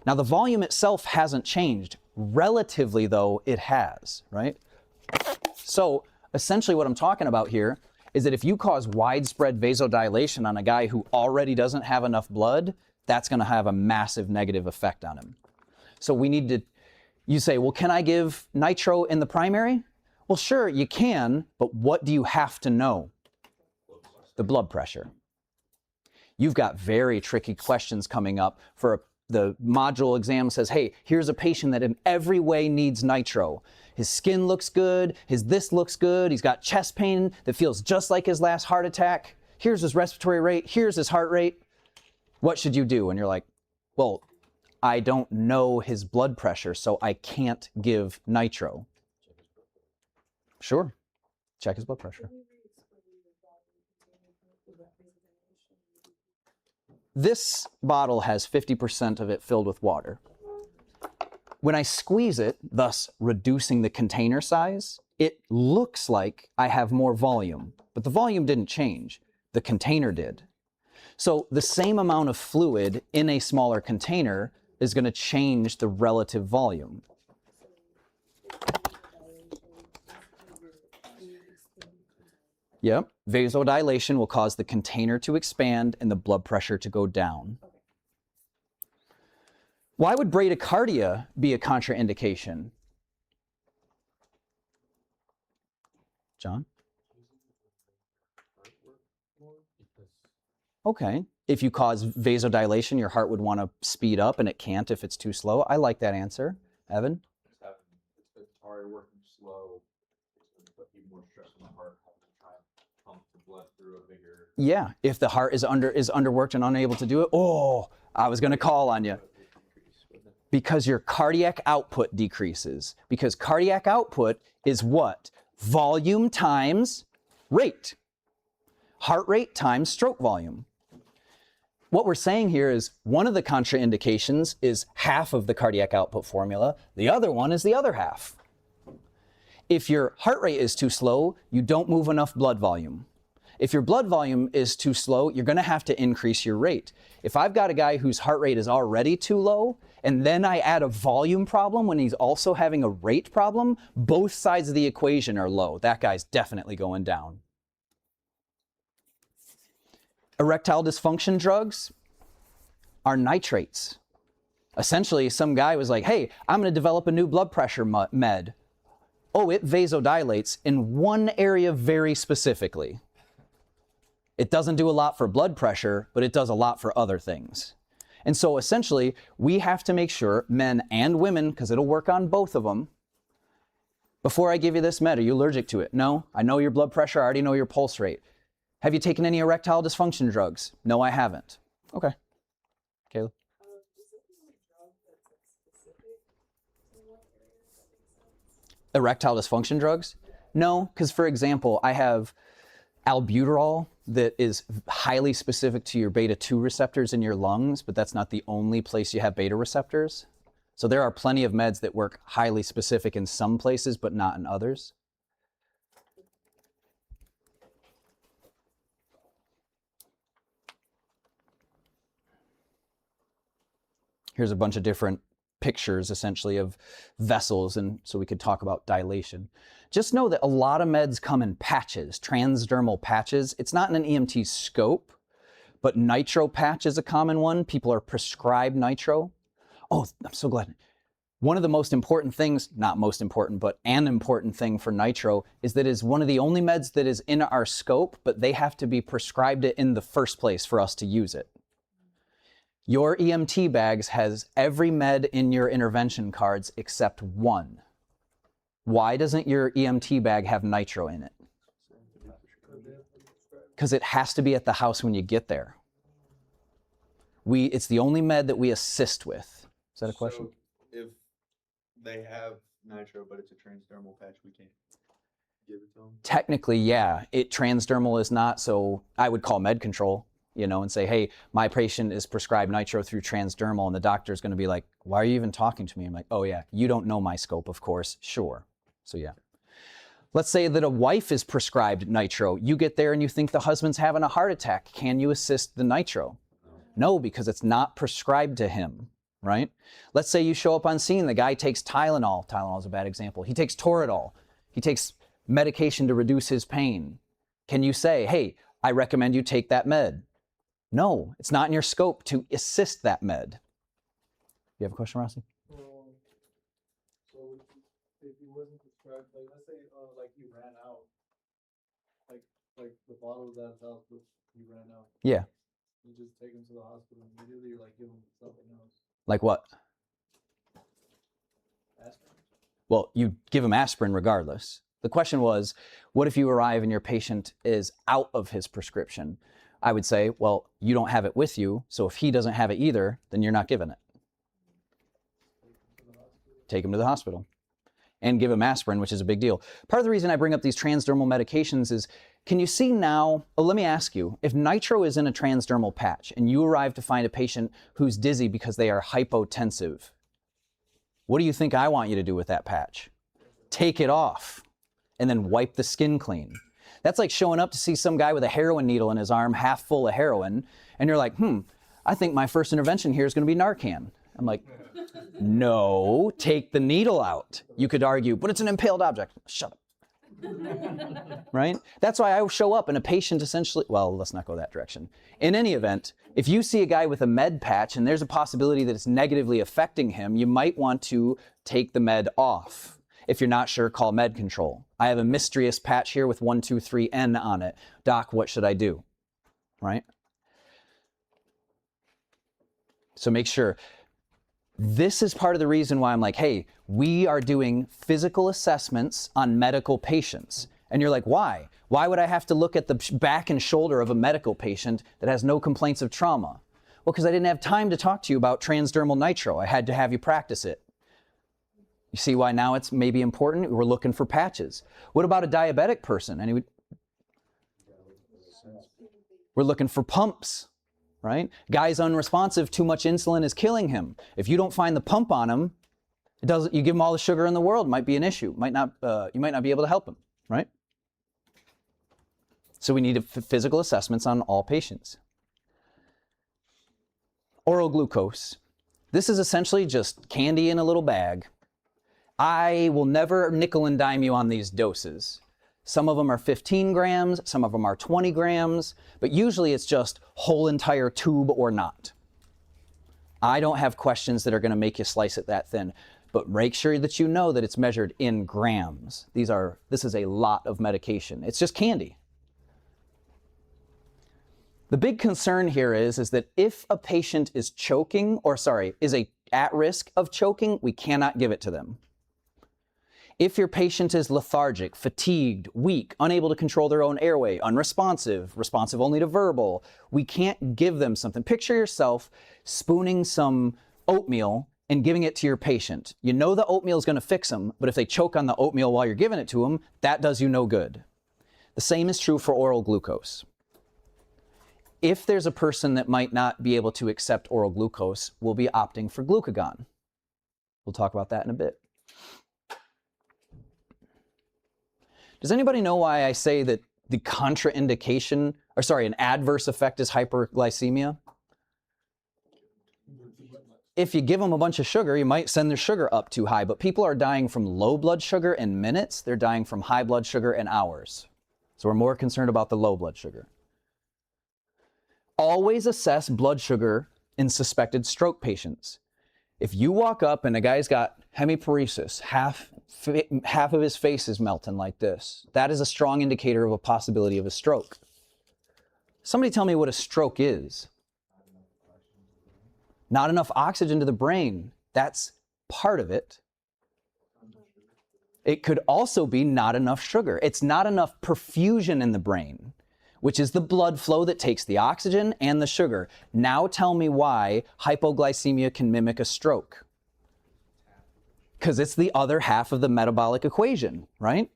S1: Now the volume itself hasn't changed. Relatively though, it has, right? So essentially what I'm talking about here is that if you cause widespread vasodilation on a guy who already doesn't have enough blood, that's going to have a massive negative effect on him. So we need to, you say, well, can I give nitro in the primary? Well, sure, you can, but what do you have to know? The blood pressure. You've got very tricky questions coming up for the module exam says, hey, here's a patient that in every way needs nitro. His skin looks good, his this looks good, he's got chest pain that feels just like his last heart attack. Here's his respiratory rate, here's his heart rate. What should you do? And you're like, well, I don't know his blood pressure, so I can't give nitro. Sure, check his blood pressure. This bottle has 50% of it filled with water. When I squeeze it, thus reducing the container size, it looks like I have more volume, but the volume didn't change. The container did. So the same amount of fluid in a smaller container is going to change the relative volume. Yep, vasodilation will cause the container to expand and the blood pressure to go down. Why would bradycardia be a contraindication? John? Okay. If you cause vasodilation, your heart would want to speed up and it can't if it's too slow. I like that answer. Evan?
S2: If it's already working slow, it's going to put even more stress on the heart, having to try and pump the blood through a bigger.
S1: Yeah, if the heart is underworked and unable to do it, oh, I was going to call on you. Because your cardiac output decreases. Because cardiac output is what? Volume times rate. Heart rate times stroke volume. What we're saying here is one of the contraindications is half of the cardiac output formula. The other one is the other half. If your heart rate is too slow, you don't move enough blood volume. If your blood volume is too slow, you're going to have to increase your rate. If I've got a guy whose heart rate is already too low, and then I add a volume problem when he's also having a rate problem, both sides of the equation are low. That guy's definitely going down. Erectile dysfunction drugs are nitrates. Essentially, some guy was like, hey, I'm going to develop a new blood pressure med. Oh, it vasodilates in one area very specifically. It doesn't do a lot for blood pressure, but it does a lot for other things. And so essentially, we have to make sure, men and women, because it'll work on both of them, before I give you this med, are you allergic to it? No. I know your blood pressure, I already know your pulse rate. Have you taken any erectile dysfunction drugs? No, I haven't. Okay. Caleb?
S3: Is it the only drug that's like specific to one area? Does that make sense?
S1: Erectile dysfunction drugs? No, because for example, I have albuterol that is highly specific to your beta 2 receptors in your lungs, but that's not the only place you have beta receptors. So there are plenty of meds that work highly specific in some places, but not in others. Here's a bunch of different pictures essentially of vessels, and so we could talk about dilation. Just know that a lot of meds come in patches, transdermal patches. It's not in an EMT scope, but nitro patch is a common one. People are prescribed nitro. Oh, I'm so glad. One of the most important things, not most important, but an important thing for nitro is that it's one of the only meds that is in our scope, but they have to be prescribed it in the first place for us to use it. Your EMT bags has every med in your intervention cards except one. Why doesn't your EMT bag have nitro in it? Because it has to be at the house when you get there. It's the only med that we assist with. Is that a question?
S2: So if they have nitro, but it's a transdermal patch, we can't give it to them?
S1: Technically, yeah. Transdermal is not, so I would call med control, and say, hey, my patient is prescribed nitro through transdermal, and the doctor's going to be like, why are you even talking to me? I'm like, oh yeah, you don't know my scope, of course. Sure. So yeah. Let's say that a wife is prescribed nitro. You get there and you think the husband's having a heart attack. Can you assist the nitro? No, because it's not prescribed to him, right? Let's say you show up on scene, the guy takes Tylenol. Tylenol is a bad example. He takes Toradol. He takes medication to reduce his pain. Can you say, hey, I recommend you take that med? No, it's not in your scope to assist that med. You have a question, Rossi?
S5: So if he wasn't prescribed, like let's say like he ran out, like the bottle was at his house, but he ran out.
S1: Yeah.
S5: You just take him to the hospital and immediately like give him something else.
S1: Like what?
S5: Aspirin.
S1: Well, you give him aspirin regardless. The question was, what if you arrive and your patient is out of his prescription? I would say, well, you don't have it with you, so if he doesn't have it either, then you're not giving it. Take him to the hospital and give him aspirin, which is a big deal. Part of the reason I bring up these transdermal medications is, can you see now, let me ask you, if nitro is in a transdermal patch and you arrive to find a patient who's dizzy because they are hypotensive, what do you think I want you to do with that patch? Take it off and then wipe the skin clean. That's like showing up to see some guy with a heroin needle in his arm, half full of heroin, and you're like, I think my first intervention here is going to be Narcan. I'm like, no, take the needle out. You could argue, but it's an impaled object. Shut up. Right? That's why I show up and a patient essentially, well, let's not go that direction. In any event, if you see a guy with a med patch and there's a possibility that it's negatively affecting him, you might want to take the med off. If you're not sure, call med control. I have a mysterious patch here with 123N on it. Doc, what should I do? Right? So make sure. This is part of the reason why I'm like, hey, we are doing physical assessments on medical patients. And you're like, why? Why would I have to look at the back and shoulder of a medical patient that has no complaints of trauma? Well, because I didn't have time to talk to you about transdermal nitro. I had to have you practice it. You see why now it's maybe important? We're looking for patches. What about a diabetic person? We're looking for pumps, right? Guy's unresponsive, too much insulin is killing him. If you don't find the pump on him, you give him all the sugar in the world, it might be an issue. You might not be able to help him, right? So we need physical assessments on all patients. Oral glucose. This is essentially just candy in a little bag. I will never nickel and dime you on these doses. Some of them are 15 grams, some of them are 20 grams, but usually it's just whole entire tube or not. I don't have questions that are going to make you slice it that thin, but make sure that you know that it's measured in grams. This is a lot of medication. It's just candy. The big concern here is that if a patient is choking, is at risk of choking, we cannot give it to them. If your patient is lethargic, fatigued, weak, unable to control their own airway, unresponsive, responsive only to verbal, we can't give them something. Picture yourself spooning some oatmeal and giving it to your patient. You know the oatmeal is going to fix them, but if they choke on the oatmeal while you're giving it to them, that does you no good. The same is true for oral glucose. If there's a person that might not be able to accept oral glucose, we'll be opting for glucagon. We'll talk about that in a bit. Does anybody know why I say that the contraindication, an adverse effect is hyperglycemia? If you give them a bunch of sugar, you might send their sugar up too high, but people are dying from low blood sugar in minutes. They're dying from high blood sugar in hours. So we're more concerned about the low blood sugar. Always assess blood sugar in suspected stroke patients. If you walk up and a guy's got hemiparesis, half of his face is melting like this, that is a strong indicator of a possibility of a stroke. Somebody tell me what a stroke is. Not enough oxygen to the brain. That's part of it. It could also be not enough sugar. It's not enough perfusion in the brain, which is the blood flow that takes the oxygen and the sugar. Now tell me why hypoglycemia can mimic a stroke. Because it's the other half of the metabolic equation, right?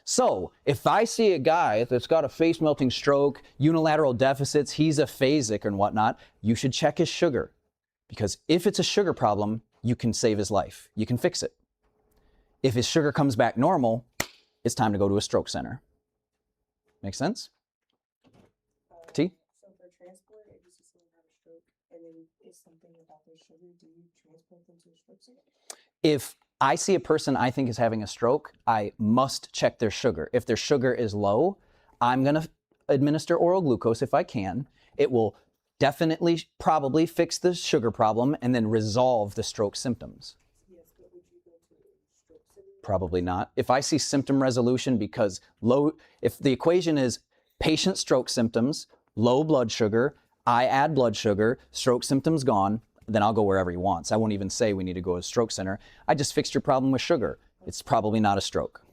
S1: So if I see a guy that's got a face melting stroke, unilateral deficits, he's aphasic and whatnot, you should check his sugar. Because if it's a sugar problem, you can save his life. You can fix it. If his sugar comes back normal, it's time to go to a stroke center. Make sense? T?
S3: So for transport, if you see someone have a stroke and then it's something about their sugar, do you transport them to a stroke center?
S1: If I see a person I think is having a stroke, I must check their sugar. If their sugar is low, I'm going to administer oral glucose if I can. It will definitely, probably fix the sugar problem and then resolve the stroke symptoms.
S3: Yes, but would you go to a stroke center?
S1: Probably not. If I see symptom resolution because if the equation is patient stroke symptoms, low blood sugar, I add blood sugar, stroke symptoms gone, then I'll go wherever he wants. I won't even say we need to go to a stroke center. I just fixed your problem with sugar. It's probably not a stroke.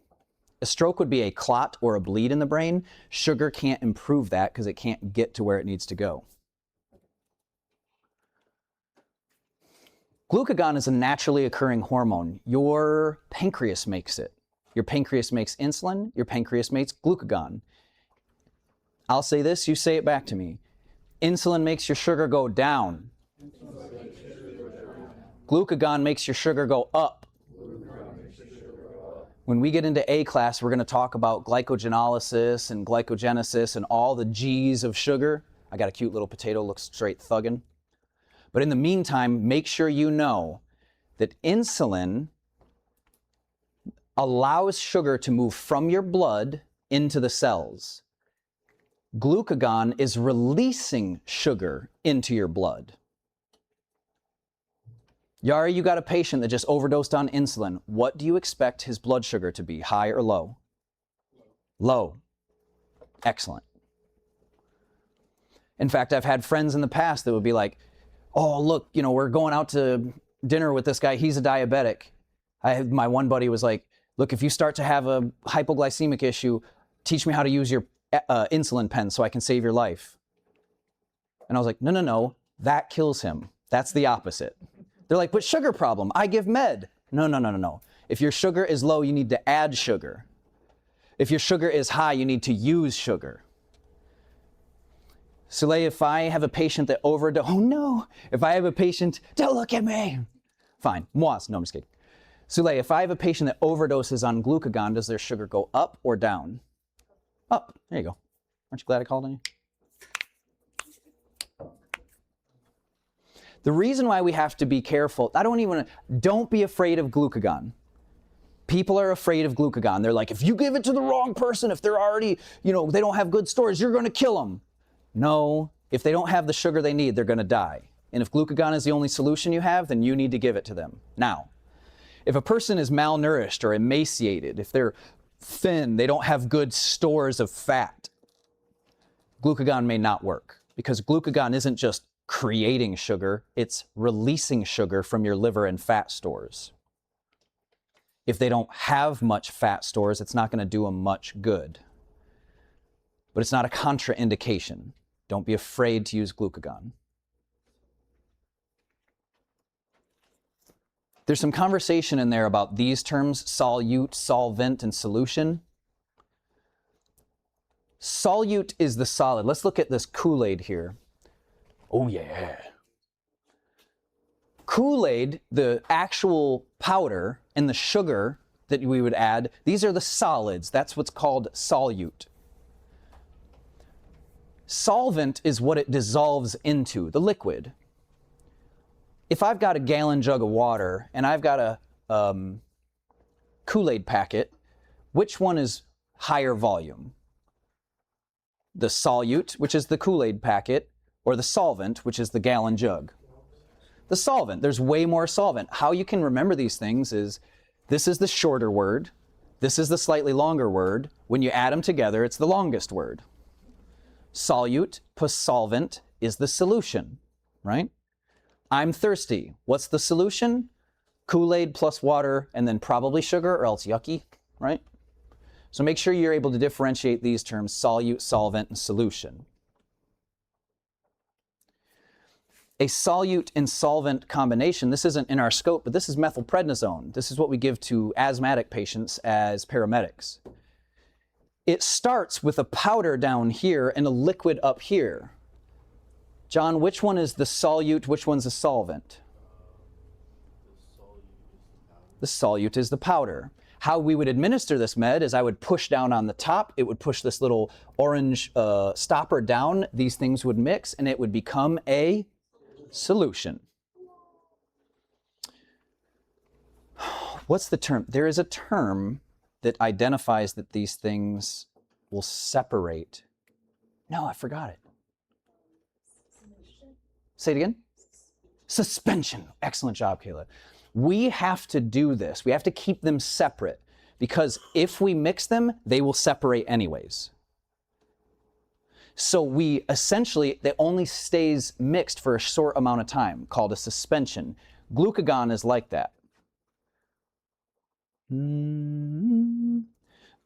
S1: A stroke would be a clot or a bleed in the brain. Sugar can't improve that because it can't get to where it needs to go. Glucagon is a naturally occurring hormone. Your pancreas makes it. Your pancreas makes insulin. Your pancreas makes glucagon. I'll say this, you say it back to me. Insulin makes your sugar go down. Glucagon makes your sugar go up. When we get into A class, we're going to talk about glycogenolysis and glycogenesis and all the G's of sugar. I got a cute little potato, looks straight thuggin'. But in the meantime, make sure you know that insulin allows sugar to move from your blood into the cells. Glucagon is releasing sugar into your blood. Yari, you got a patient that just overdosed on insulin. What do you expect his blood sugar to be, high or low? Low. Excellent. In fact, I've had friends in the past that would be like, oh, look, we're going out to dinner with this guy. He's a diabetic. My one buddy was like, look, if you start to have a hypoglycemic issue, teach me how to use your insulin pen so I can save your life. And I was like, no, that kills him. That's the opposite. They're like, but sugar problem, I give med. No. If your sugar is low, you need to add sugar. If your sugar is high, you need to use sugar. Soleil, if I have a patient that if I have a patient, don't look at me. Fine, moi, no, I'm just kidding. Soleil, if I have a patient that overdoses on glucagon, does their sugar go up or down? Up, there you go. Aren't you glad I called on you? The reason why we have to be careful, don't be afraid of glucagon. People are afraid of glucagon. They're like, if you give it to the wrong person, if they're already, they don't have good stores, you're going to kill them. No, if they don't have the sugar they need, they're going to die. And if glucagon is the only solution you have, then you need to give it to them. Now, if a person is malnourished or emaciated, if they're thin, they don't have good stores of fat, glucagon may not work because glucagon isn't just creating sugar, it's releasing sugar from your liver and fat stores. If they don't have much fat stores, it's not going to do them much good. But it's not a contraindication. Don't be afraid to use glucagon. There's some conversation in there about these terms, solute, solvent, and solution. Solute is the solid. Let's look at this Kool-Aid here. Oh yeah. Kool-Aid, the actual powder and the sugar that we would add, these are the solids. That's what's called solute. Solvent is what it dissolves into, the liquid. If I've got a gallon jug of water and I've got a Kool-Aid packet, which one is higher volume? The solute, which is the Kool-Aid packet, or the solvent, which is the gallon jug? The solvent. There's way more solvent. How you can remember these things is this is the shorter word, this is the slightly longer word. When you add them together, it's the longest word. Solute plus solvent is the solution, right? I'm thirsty. What's the solution? Kool-Aid plus water and then probably sugar or else yucky, right? So make sure you're able to differentiate these terms, solute, solvent, and solution. A solute and solvent combination, this isn't in our scope, but this is methylprednisone. This is what we give to asthmatic patients as paramedics. It starts with a powder down here and a liquid up here. John, which one is the solute, which one's the solvent? The solute is the powder. How we would administer this med is I would push down on the top, it would push this little orange stopper down, these things would mix, and it would become a solution. What's the term? There is a term that identifies that these things will separate. No, I forgot it. Say it again. Suspension. Excellent job, Kayla. We have to do this. We have to keep them separate because if we mix them, they will separate anyways. So we essentially, it only stays mixed for a short amount of time, called a suspension. Glucagon is like that.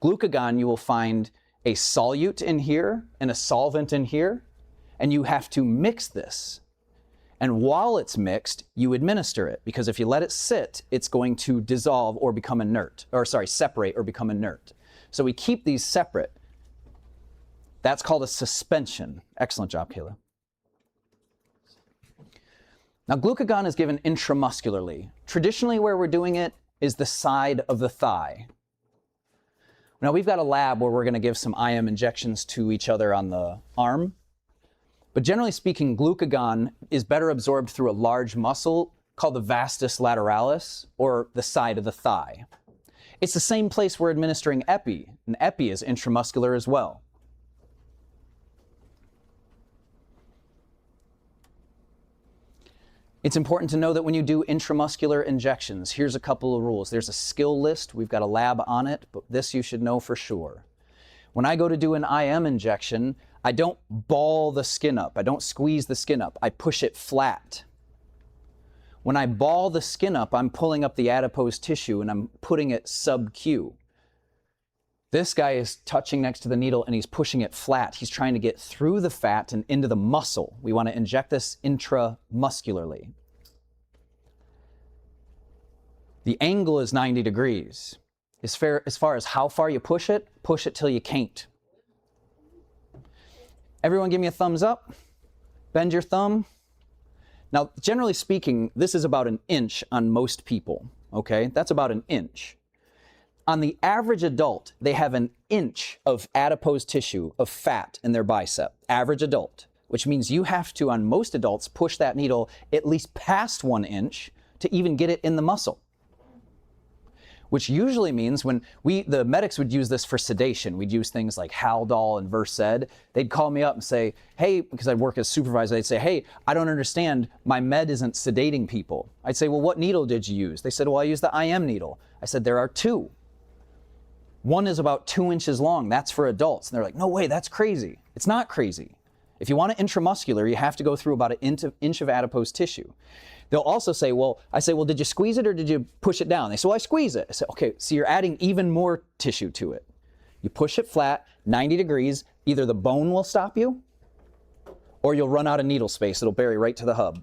S1: Glucagon, you will find a solute in here and a solvent in here, and you have to mix this. And while it's mixed, you administer it, because if you let it sit, it's going to dissolve or become inert, or sorry, separate or become inert. So we keep these separate. That's called a suspension. Excellent job, Kayla. Now, glucagon is given intramuscularly. Traditionally, where we're doing it is the side of the thigh. Now, we've got a lab where we're going to give some IM injections to each other on the arm. But generally speaking, glucagon is better absorbed through a large muscle called the vastus lateralis, or the side of the thigh. It's the same place we're administering epi, and epi is intramuscular as well. It's important to know that when you do intramuscular injections, here's a couple of rules. There's a skill list. We've got a lab on it, but this you should know for sure. When I go to do an IM injection, I don't ball the skin up. I don't squeeze the skin up. I push it flat. When I ball the skin up, I'm pulling up the adipose tissue and I'm putting it sub-Q. This guy is touching next to the needle and he's pushing it flat. He's trying to get through the fat and into the muscle. We want to inject this intramuscularly. The angle is 90 degrees. As far as how far you push it till you can't. Everyone give me a thumbs up. Bend your thumb. Now, generally speaking, this is about an inch on most people, okay? That's about an inch. On the average adult, they have an inch of adipose tissue, of fat in their bicep, average adult, which means you have to, on most adults, push that needle at least past 1 inch to even get it in the muscle. Which usually means when the medics would use this for sedation, we'd use things like Haldol and Versed. They'd call me up and say, hey, because I'd work as supervisor, they'd say, hey, I don't understand, my med isn't sedating people. I'd say, well, what needle did you use? They said, well, I used the IM needle. I said, there are 2. One is about 2 inches long, that's for adults. And they're like, no way, that's crazy. It's not crazy. If you want it intramuscular, you have to go through about an inch of adipose tissue. They'll also say, well, did you squeeze it or did you push it down? They say, well, I squeeze it. I say, okay, so you're adding even more tissue to it. You push it flat, 90 degrees, either the bone will stop you or you'll run out of needle space. It'll bury right to the hub.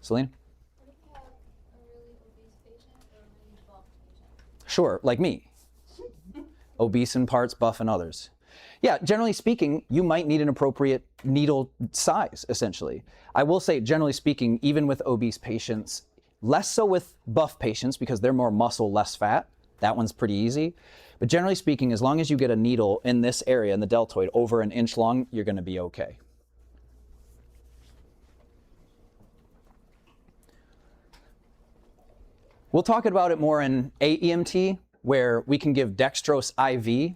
S1: Selena?
S6: What if you have a really obese patient or a really buff patient?
S1: Sure, like me. Obese in parts, buff in others. Yeah, generally speaking, you might need an appropriate needle size, essentially. I will say, generally speaking, even with obese patients, less so with buff patients because they're more muscle, less fat. That one's pretty easy. But generally speaking, as long as you get a needle in this area, in the deltoid, over an inch long, you're going to be okay. We'll talk about it more in AEMT, where we can give dextrose IV.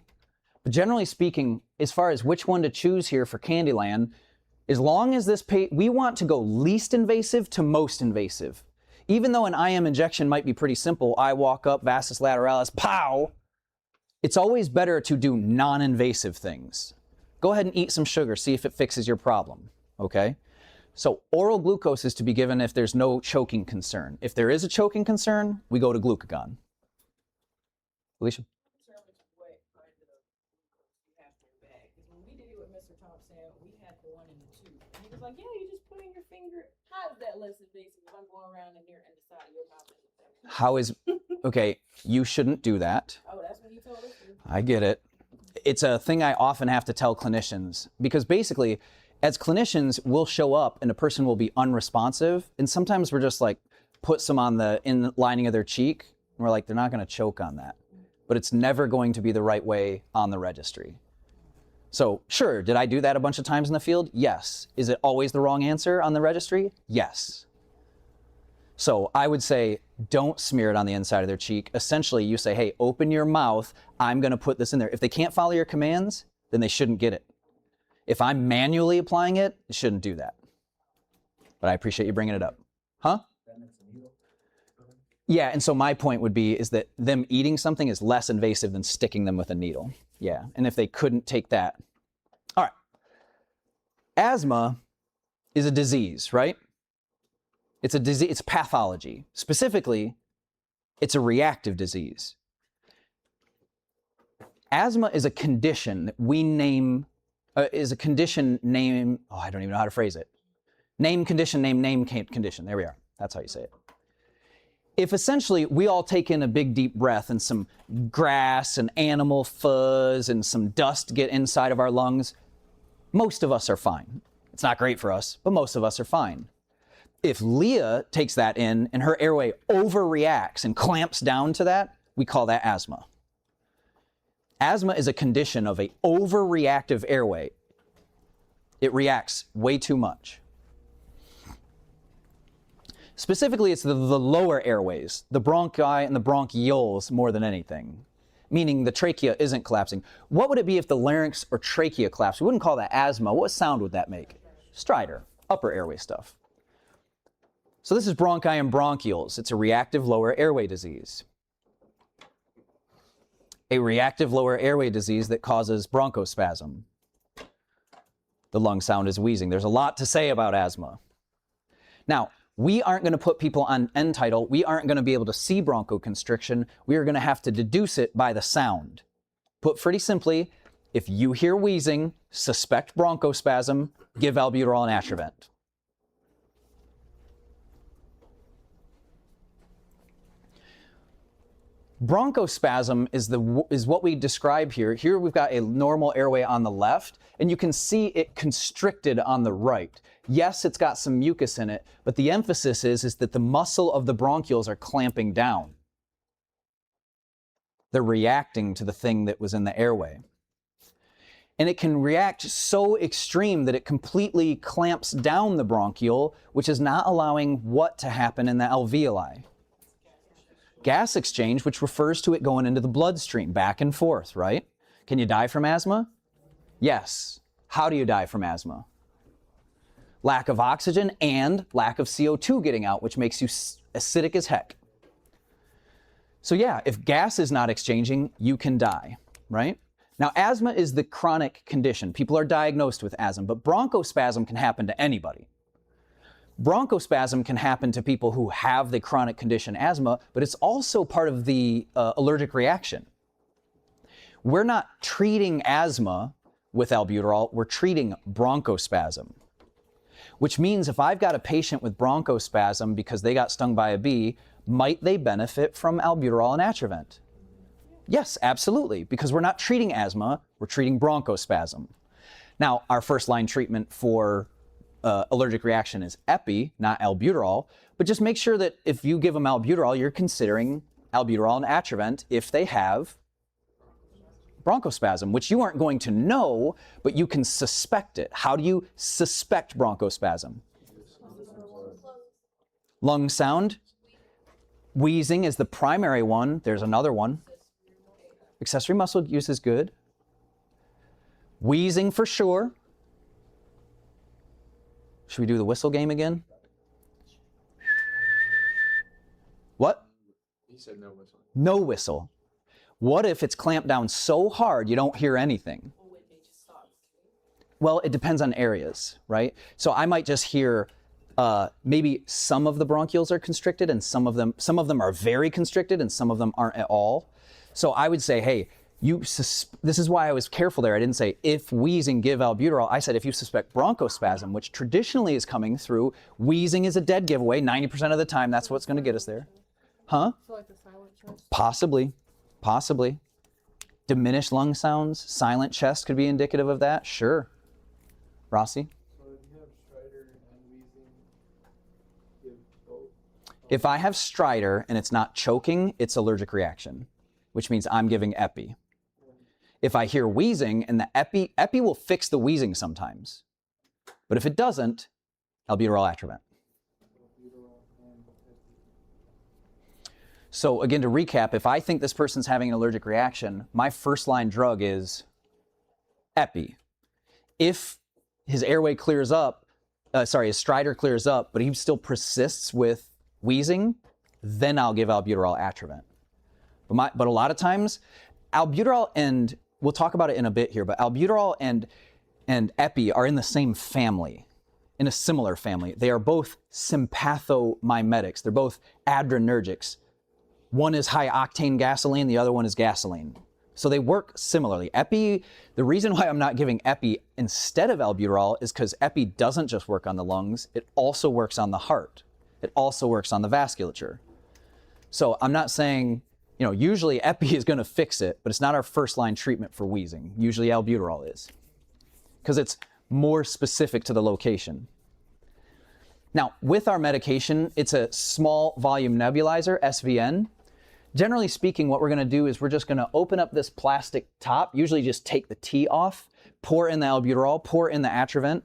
S1: But generally speaking, as far as which one to choose here for Candyland, as long as we want to go least invasive to most invasive. Even though an IM injection might be pretty simple, I walk up, vastus lateralis, pow! It's always better to do non-invasive things. Go ahead and eat some sugar, see if it fixes your problem, okay? So oral glucose is to be given if there's no choking concern. If there is a choking concern, we go to glucagon. Alicia?
S3: Determines what kind of glucose you have in your bag. Because when we did it with Mr. Thompson, we had the 1 and the 2. And he was like, yeah, you just put in your finger. How is that less invasive if I'm going around in there and the side of your mouth?
S1: How is, okay, you shouldn't do that.
S3: Oh, that's what he told us.
S1: I get it. It's a thing I often have to tell clinicians because basically, as clinicians, we'll show up and a person will be unresponsive. And sometimes we're just like, put some on the lining of their cheek. And we're like, they're not going to choke on that. But it's never going to be the right way on the registry. So sure, did I do that a bunch of times in the field? Yes. Is it always the wrong answer on the registry? Yes. So I would say, don't smear it on the inside of their cheek. Essentially, you say, hey, open your mouth. I'm going to put this in there. If they can't follow your commands, then they shouldn't get it. If I'm manually applying it, it shouldn't do that. But I appreciate you bringing it up. Huh? Yeah, and so my point would be is that them eating something is less invasive than sticking them with a needle. Yeah, and if they couldn't take that. All right. Asthma is a disease, right? It's a disease, it's pathology. Specifically, it's a reactive disease. Asthma is a condition that we name, I don't even know how to phrase it. Name, condition, name, condition. There we are. That's how you say it. If essentially we all take in a big deep breath and some grass and animal fuzz and some dust get inside of our lungs, most of us are fine. It's not great for us, but most of us are fine. If Leah takes that in and her airway overreacts and clamps down to that, we call that asthma. Asthma is a condition of an overreactive airway. It reacts way too much. Specifically, it's the lower airways, the bronchi and the bronchioles more than anything, meaning the trachea isn't collapsing. What would it be if the larynx or trachea collapsed? We wouldn't call that asthma. What sound would that make? Stridor, upper airway stuff. So this is bronchi and bronchioles. It's a reactive lower airway disease. A reactive lower airway disease that causes bronchospasm. The lung sound is wheezing. There's a lot to say about asthma. Now, we aren't going to put people on end tidal. We aren't going to be able to see bronchoconstriction. We are going to have to deduce it by the sound. Put pretty simply, if you hear wheezing, suspect bronchospasm, give albuterol and Atrovent. Bronchospasm is what we describe here. Here we've got a normal airway on the left, and you can see it constricted on the right. Yes, it's got some mucus in it, but the emphasis is that the muscle of the bronchioles are clamping down. They're reacting to the thing that was in the airway. And it can react so extreme that it completely clamps down the bronchiole, which is not allowing what to happen in the alveoli? Gas exchange, which refers to it going into the bloodstream, back and forth, right? Can you die from asthma? Yes. How do you die from asthma? Lack of oxygen and lack of CO2 getting out, which makes you acidic as heck. So yeah, if gas is not exchanging, you can die, right? Now, asthma is the chronic condition. People are diagnosed with asthma, but bronchospasm can happen to anybody. Bronchospasm can happen to people who have the chronic condition asthma, but it's also part of the allergic reaction. We're not treating asthma with albuterol, we're treating bronchospasm. Which means if I've got a patient with bronchospasm because they got stung by a bee, might they benefit from albuterol and Atrovent? Yes, absolutely, because we're not treating asthma, we're treating bronchospasm. Now, our first line treatment for allergic reaction is epi, not albuterol, but just make sure that if you give them albuterol, you're considering albuterol and Atrovent if they have bronchospasm, which you aren't going to know, but you can suspect it. How do you suspect bronchospasm? Lung sound. Wheezing is the primary one. There's another one. Accessory muscle use is good. Wheezing for sure. Should we do the whistle game again? What?
S2: He said no whistle.
S1: No whistle. What if it's clamped down so hard you don't hear anything? Well, it depends on areas, right? So I might just hear maybe some of the bronchioles are constricted and some of them are very constricted and some of them aren't at all. So I would say, hey, this is why I was careful there. I didn't say if wheezing, give albuterol. I said if you suspect bronchospasm, which traditionally is coming through, wheezing is a dead giveaway. 90% of the time, that's what's going to get us there. Huh?
S3: So like the silent chest?
S1: Possibly. Diminished lung sounds, silent chest could be indicative of that. Sure. Rossi?
S5: So if you have stridor and wheezing, give both.
S1: If I have stridor and it's not choking, it's allergic reaction, which means I'm giving epi. If I hear wheezing and the epi will fix the wheezing sometimes. But if it doesn't, albuterol Atrovent. So again, to recap, if I think this person's having an allergic reaction, my first line drug is epi. If his airway clears up, his stridor clears up, but he still persists with wheezing, then I'll give albuterol Atrovent. But a lot of times, albuterol and, we'll talk about it in a bit here, but albuterol and epi are in the same family, in a similar family. They are both sympathomimetics. They're both adrenergics. One is high octane gasoline, the other one is gasoline. So they work similarly. Epi, the reason why I'm not giving epi instead of albuterol is because epi doesn't just work on the lungs, it also works on the heart. It also works on the vasculature. So I'm not saying, usually epi is going to fix it, but it's not our first line treatment for wheezing. Usually albuterol is, because it's more specific to the location. Now, with our medication, it's a small volume nebulizer, SVN. Generally speaking, what we're going to do is we're just going to open up this plastic top, usually just take the T off, pour in the albuterol, pour in the Atrovent,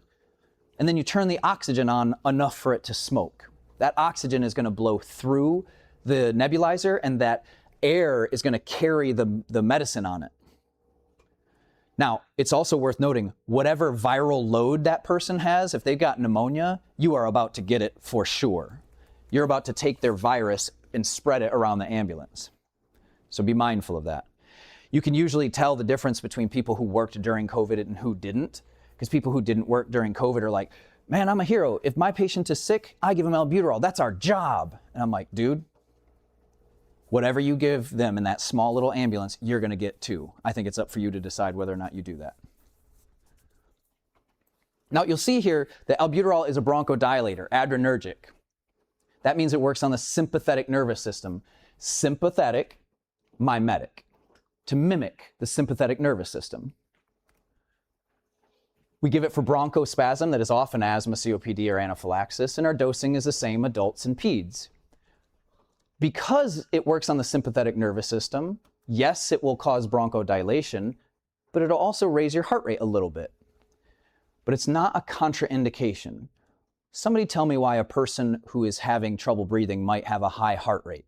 S1: and then you turn the oxygen on enough for it to smoke. That oxygen is going to blow through the nebulizer, and that air is going to carry the medicine on it. Now, it's also worth noting, whatever viral load that person has, if they've got pneumonia, you are about to get it for sure. You're about to take their virus and spread it around the ambulance. So be mindful of that. You can usually tell the difference between people who worked during COVID and who didn't, because people who didn't work during COVID are like, man, I'm a hero. If my patient is sick, I give them albuterol. That's our job. And I'm like, dude, whatever you give them in that small little ambulance, you're going to get too. I think it's up for you to decide whether or not you do that. Now, you'll see here that albuterol is a bronchodilator, adrenergic. That means it works on the sympathetic nervous system. Sympathetic, mimetic, to mimic the sympathetic nervous system. We give it for bronchospasm, that is often asthma, COPD, or anaphylaxis, and our dosing is the same adults and peds. Because it works on the sympathetic nervous system, yes, it will cause bronchodilation, but it'll also raise your heart rate a little bit. But it's not a contraindication. Somebody tell me why a person who is having trouble breathing might have a high heart rate.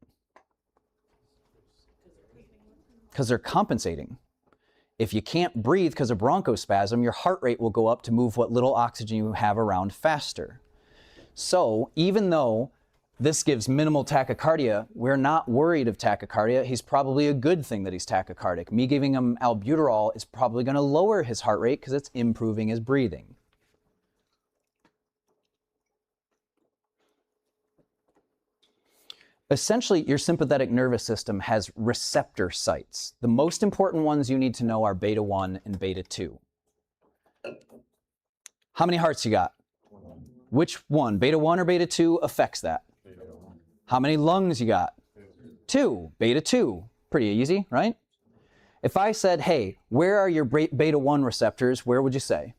S1: Because they're compensating. If you can't breathe because of bronchospasm, your heart rate will go up to move what little oxygen you have around faster. So even though This gives minimal tachycardia. We're not worried of tachycardia. He's probably a good thing that he's tachycardic. Me giving him albuterol is probably going to lower his heart rate because it's improving his breathing. Essentially, your sympathetic nervous system has receptor sites. The most important ones you need to know are beta 1 and beta 2. How many hearts you got? Which one, beta 1 or beta 2, affects that? How many lungs you got? 2, beta 2. Pretty easy, right? If I said, hey, where are your beta 1 receptors, where would you say?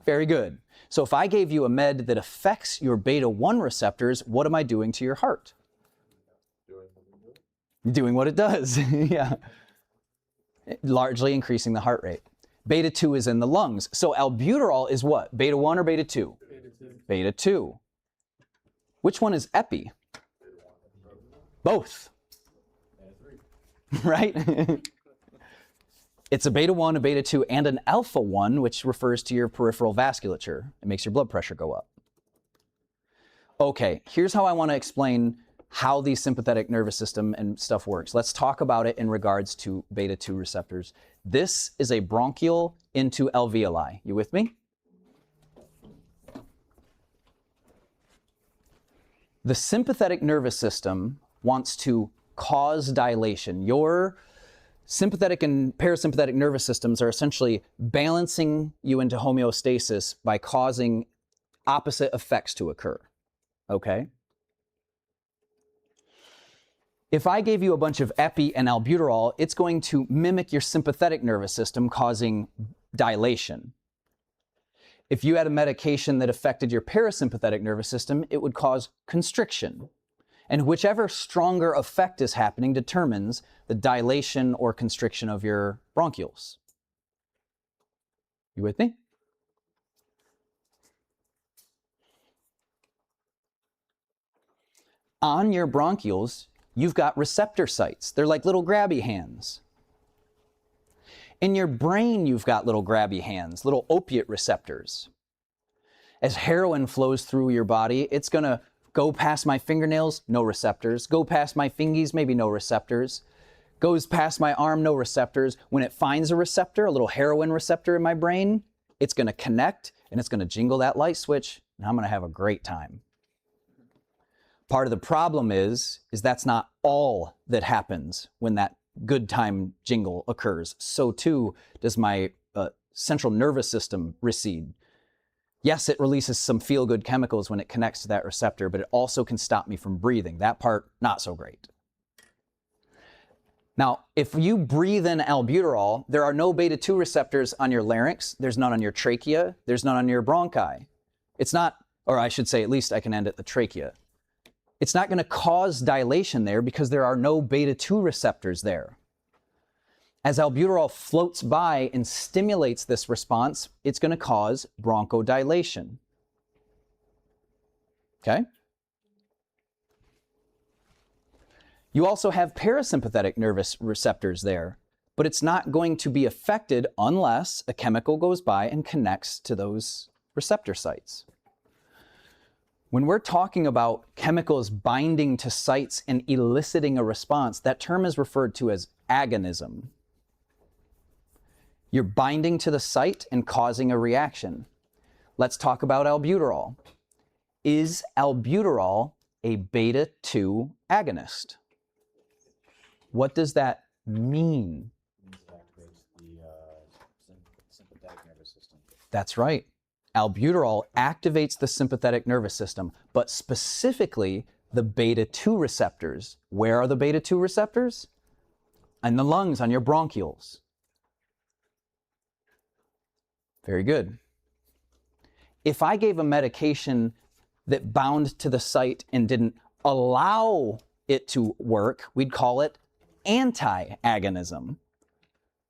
S1: Very good. So if I gave you a med that affects your beta 1 receptors, what am I doing to your heart? Doing what it does, yeah. Largely increasing the heart rate. Beta 2 is in the lungs. So albuterol is what? Beta 1 or beta 2?
S5: Beta 2.
S1: Beta 2. Which one is epi? Both. Right? It's a beta 1, a beta 2, and an alpha 1, which refers to your peripheral vasculature. It makes your blood pressure go up. Okay, here's how I want to explain how the sympathetic nervous system and stuff works. Let's talk about it in regards to beta 2 receptors. This is a bronchial into alveoli. You with me? The sympathetic nervous system wants to cause dilation. Your sympathetic and parasympathetic nervous systems are essentially balancing you into homeostasis by causing opposite effects to occur. Okay? If I gave you a bunch of epi and albuterol, it's going to mimic your sympathetic nervous system, causing dilation. If you had a medication that affected your parasympathetic nervous system, it would cause constriction. And whichever stronger effect is happening determines the dilation or constriction of your bronchioles. You with me? On your bronchioles, you've got receptor sites. They're like little grabby hands. In your brain, you've got little grabby hands, little opiate receptors. As heroin flows through your body, it's going to go past my fingernails, no receptors. Go past my fingies, maybe no receptors. Goes past my arm, no receptors. When it finds a receptor, a little heroin receptor in my brain, it's going to connect and it's going to jingle that light switch, and I'm going to have a great time. Part of the problem is that's not all that happens when that good time jingle occurs. So too does my central nervous system recede. Yes, it releases some feel-good chemicals when it connects to that receptor, but it also can stop me from breathing. That part, not so great. Now, if you breathe in albuterol, there are no beta 2 receptors on your larynx. There's none on your trachea. There's none on your bronchi. It's not, or I should say, at least I can end at the trachea. It's not going to cause dilation there because there are no beta 2 receptors there. As albuterol floats by and stimulates this response, it's going to cause bronchodilation. Okay? You also have parasympathetic nervous receptors there, but it's not going to be affected unless a chemical goes by and connects to those receptor sites. When we're talking about chemicals binding to sites and eliciting a response, that term is referred to as agonism. You're binding to the site and causing a reaction. Let's talk about albuterol. Is albuterol a beta 2 agonist? What does that mean?
S7: It activates the sympathetic nervous system.
S1: That's right. Albuterol activates the sympathetic nervous system, but specifically the beta 2 receptors. Where are the beta 2 receptors? In the lungs, on your bronchioles. Very good. If I gave a medication that bound to the site and didn't allow it to work, we'd call it anti-agonism.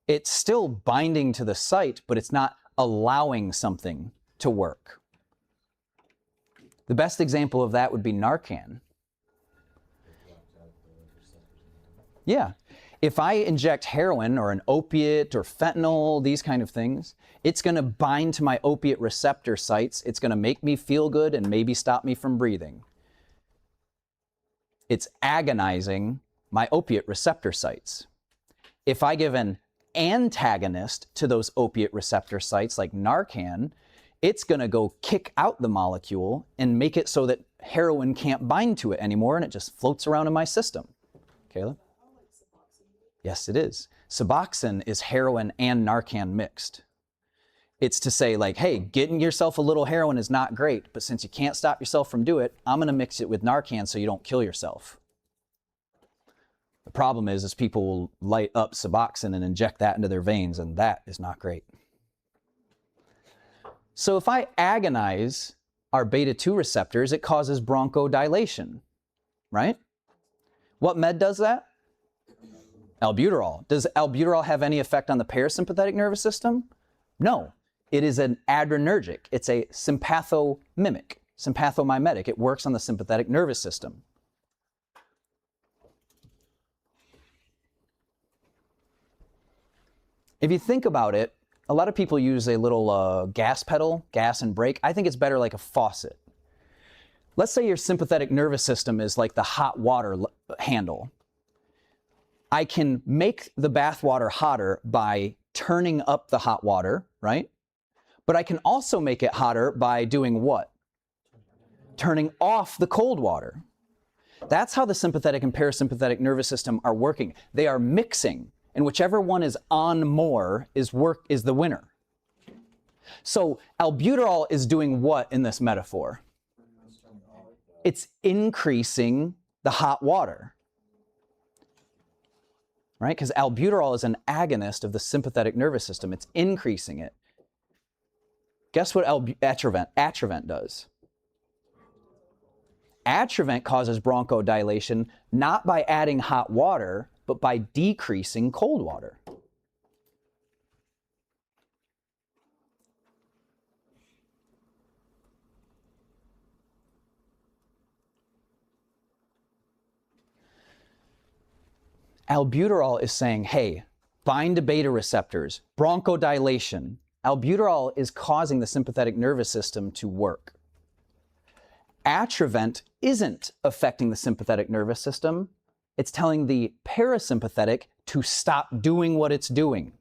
S1: It's still binding to the site, but it's not allowing something to work. The best example of that would be Narcan. Yeah. If I inject heroin or an opiate or fentanyl, these kind of things, it's going to bind to my opiate receptor sites. It's going to make me feel good and maybe stop me from breathing. It's agonizing my opiate receptor sites. If I give an antagonist to those opiate receptor sites like Narcan, it's going to go kick out the molecule and make it so that heroin can't bind to it anymore, and it just floats around in my system. Caleb? Yes, it is. Suboxone is heroin and Narcan mixed. It's to say, like, hey, getting yourself a little heroin is not great, but since you can't stop yourself from doing it, I'm going to mix it with Narcan so you don't kill yourself. The problem is people will light up Suboxone and inject that into their veins, and that is not great. So if I agonize our beta-2 receptors, it causes bronchodilation, right? What med does that? Albuterol. Does albuterol have any effect on the parasympathetic nervous system? No. It is an adrenergic. It's a sympathomimic, sympathomimetic. It works on the sympathetic nervous system. If you think about it, a lot of people use a little gas pedal, gas and brake. I think it's better like a faucet. Let's say your sympathetic nervous system is like the hot water handle. I can make the bath water hotter by turning up the hot water, right? But I can also make it hotter by doing what? Turning off the cold water. That's how the sympathetic and parasympathetic nervous system are working. They are mixing, and whichever one is on more is the winner. So albuterol is doing what in this metaphor? It's increasing the hot water. Right? Because albuterol is an agonist of the sympathetic nervous system. It's increasing it. Guess what Atrovent does? Atrovent causes bronchodilation not by adding hot water, but by decreasing cold water. Albuterol is saying, hey, bind to beta receptors, bronchodilation. Albuterol is causing the sympathetic nervous system to work. Atrovent isn't affecting the sympathetic nervous system. It's telling the parasympathetic to stop doing what it's doing.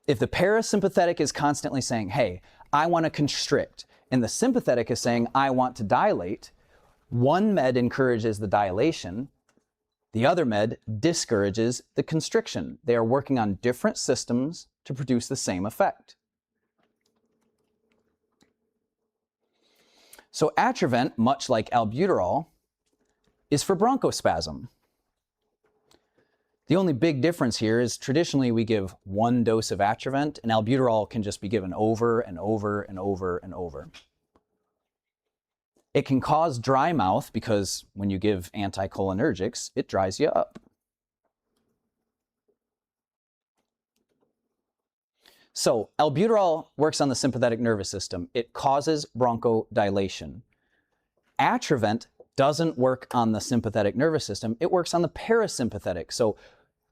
S1: If the parasympathetic is constantly saying, hey, I want to constrict, and the sympathetic is saying, I want to dilate, one med encourages the dilation, the other med discourages the constriction. They are working on different systems to produce the same effect. So Atrovent, much like albuterol, is for bronchospasm. The only big difference here is traditionally we give one dose of Atrovent, and albuterol can just be given over and over and over and over. It can cause dry mouth because when you give anticholinergics, it dries you up. So albuterol works on the sympathetic nervous system. It causes bronchodilation. Atrovent doesn't work on the sympathetic nervous system. It works on the parasympathetic. So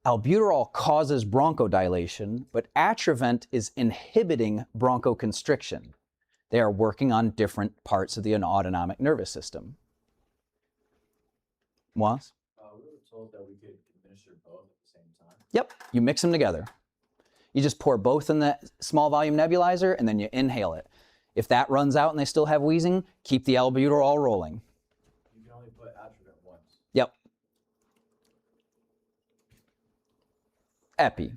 S1: albuterol causes bronchodilation, but Atrovent is inhibiting bronchoconstriction. They are working on different parts of the autonomic nervous system. Was?
S7: We were told that we could administer both at the same time.
S1: Yep, you mix them together. You just pour both in the small volume nebulizer and then you inhale it. If that runs out and they still have wheezing, keep the albuterol rolling.
S7: You can only put Atrovent once.
S1: Yep. Epi.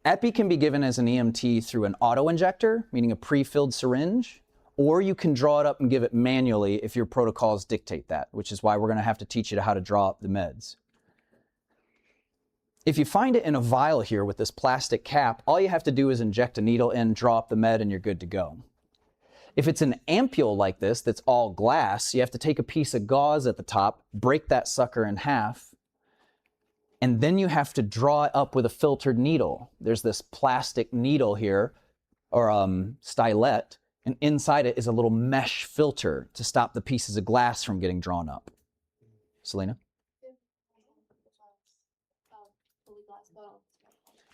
S1: Epi can be given as an EMT through an auto-injector, meaning a pre-filled syringe, or you can draw it up and give it manually if your protocols dictate that, which is why we're going to have to teach you how to draw up the meds. If you find it in a vial here with this plastic cap, all you have to do is inject a needle in, draw up the med, and you're good to go. If it's an ampule like this that's all glass, you have to take a piece of gauze at the top, break that sucker in half, and then you have to draw it up with a filtered needle. There's this plastic needle here, or stylet, and inside it is a little mesh filter to stop the pieces of glass from getting drawn up. Selena?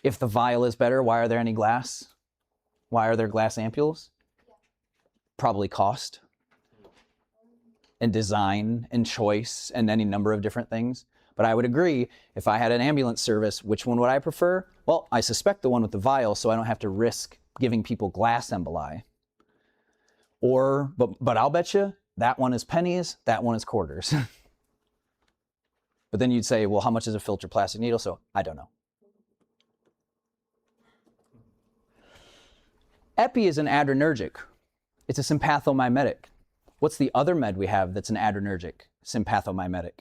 S1: If the vial is better, why are there any glass? Why are there glass ampules? Probably cost. and design and choice and any number of different things. But I would agree, if I had an ambulance service, which one would I prefer? Well, I suspect the one with the vial, so I don't have to risk giving people glass emboli. But I'll bet you that one is pennies, that one is quarters. But then you'd say, well, how much is a filter plastic needle? So I don't know. Epi is an adrenergic. It's a sympathomimetic. What's the other med we have that's an adrenergic, sympathomimetic?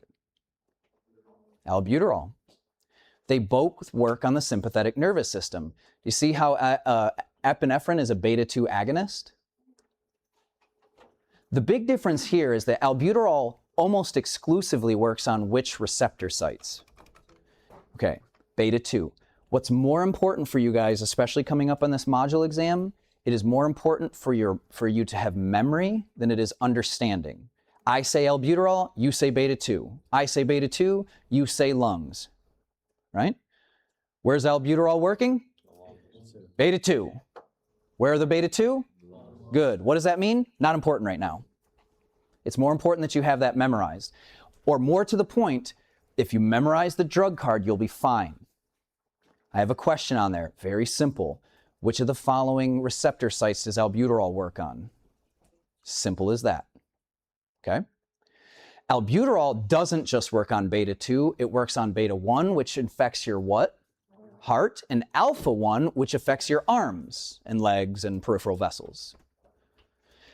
S1: Albuterol. They both work on the sympathetic nervous system. You see how epinephrine is a beta-2 agonist? The big difference here is that albuterol almost exclusively works on which receptor sites? Okay, beta-2. What's more important for you guys, especially coming up on this module exam, it is more important for you to have memory than it is understanding. I say albuterol, you say beta-2. I say beta-2, you say lungs, right? Where's albuterol working? Beta-2. Where are the beta-2? Good. What does that mean? Not important right now. It's more important that you have that memorized. Or more to the point, if you memorize the drug card, you'll be fine. I have a question on there, very simple. Which of the following receptor sites does albuterol work on? Simple as that. Okay? Albuterol doesn't just work on beta-2, it works on beta-1, which infects your what? Heart, and alpha-1, which affects your arms and legs and peripheral vessels.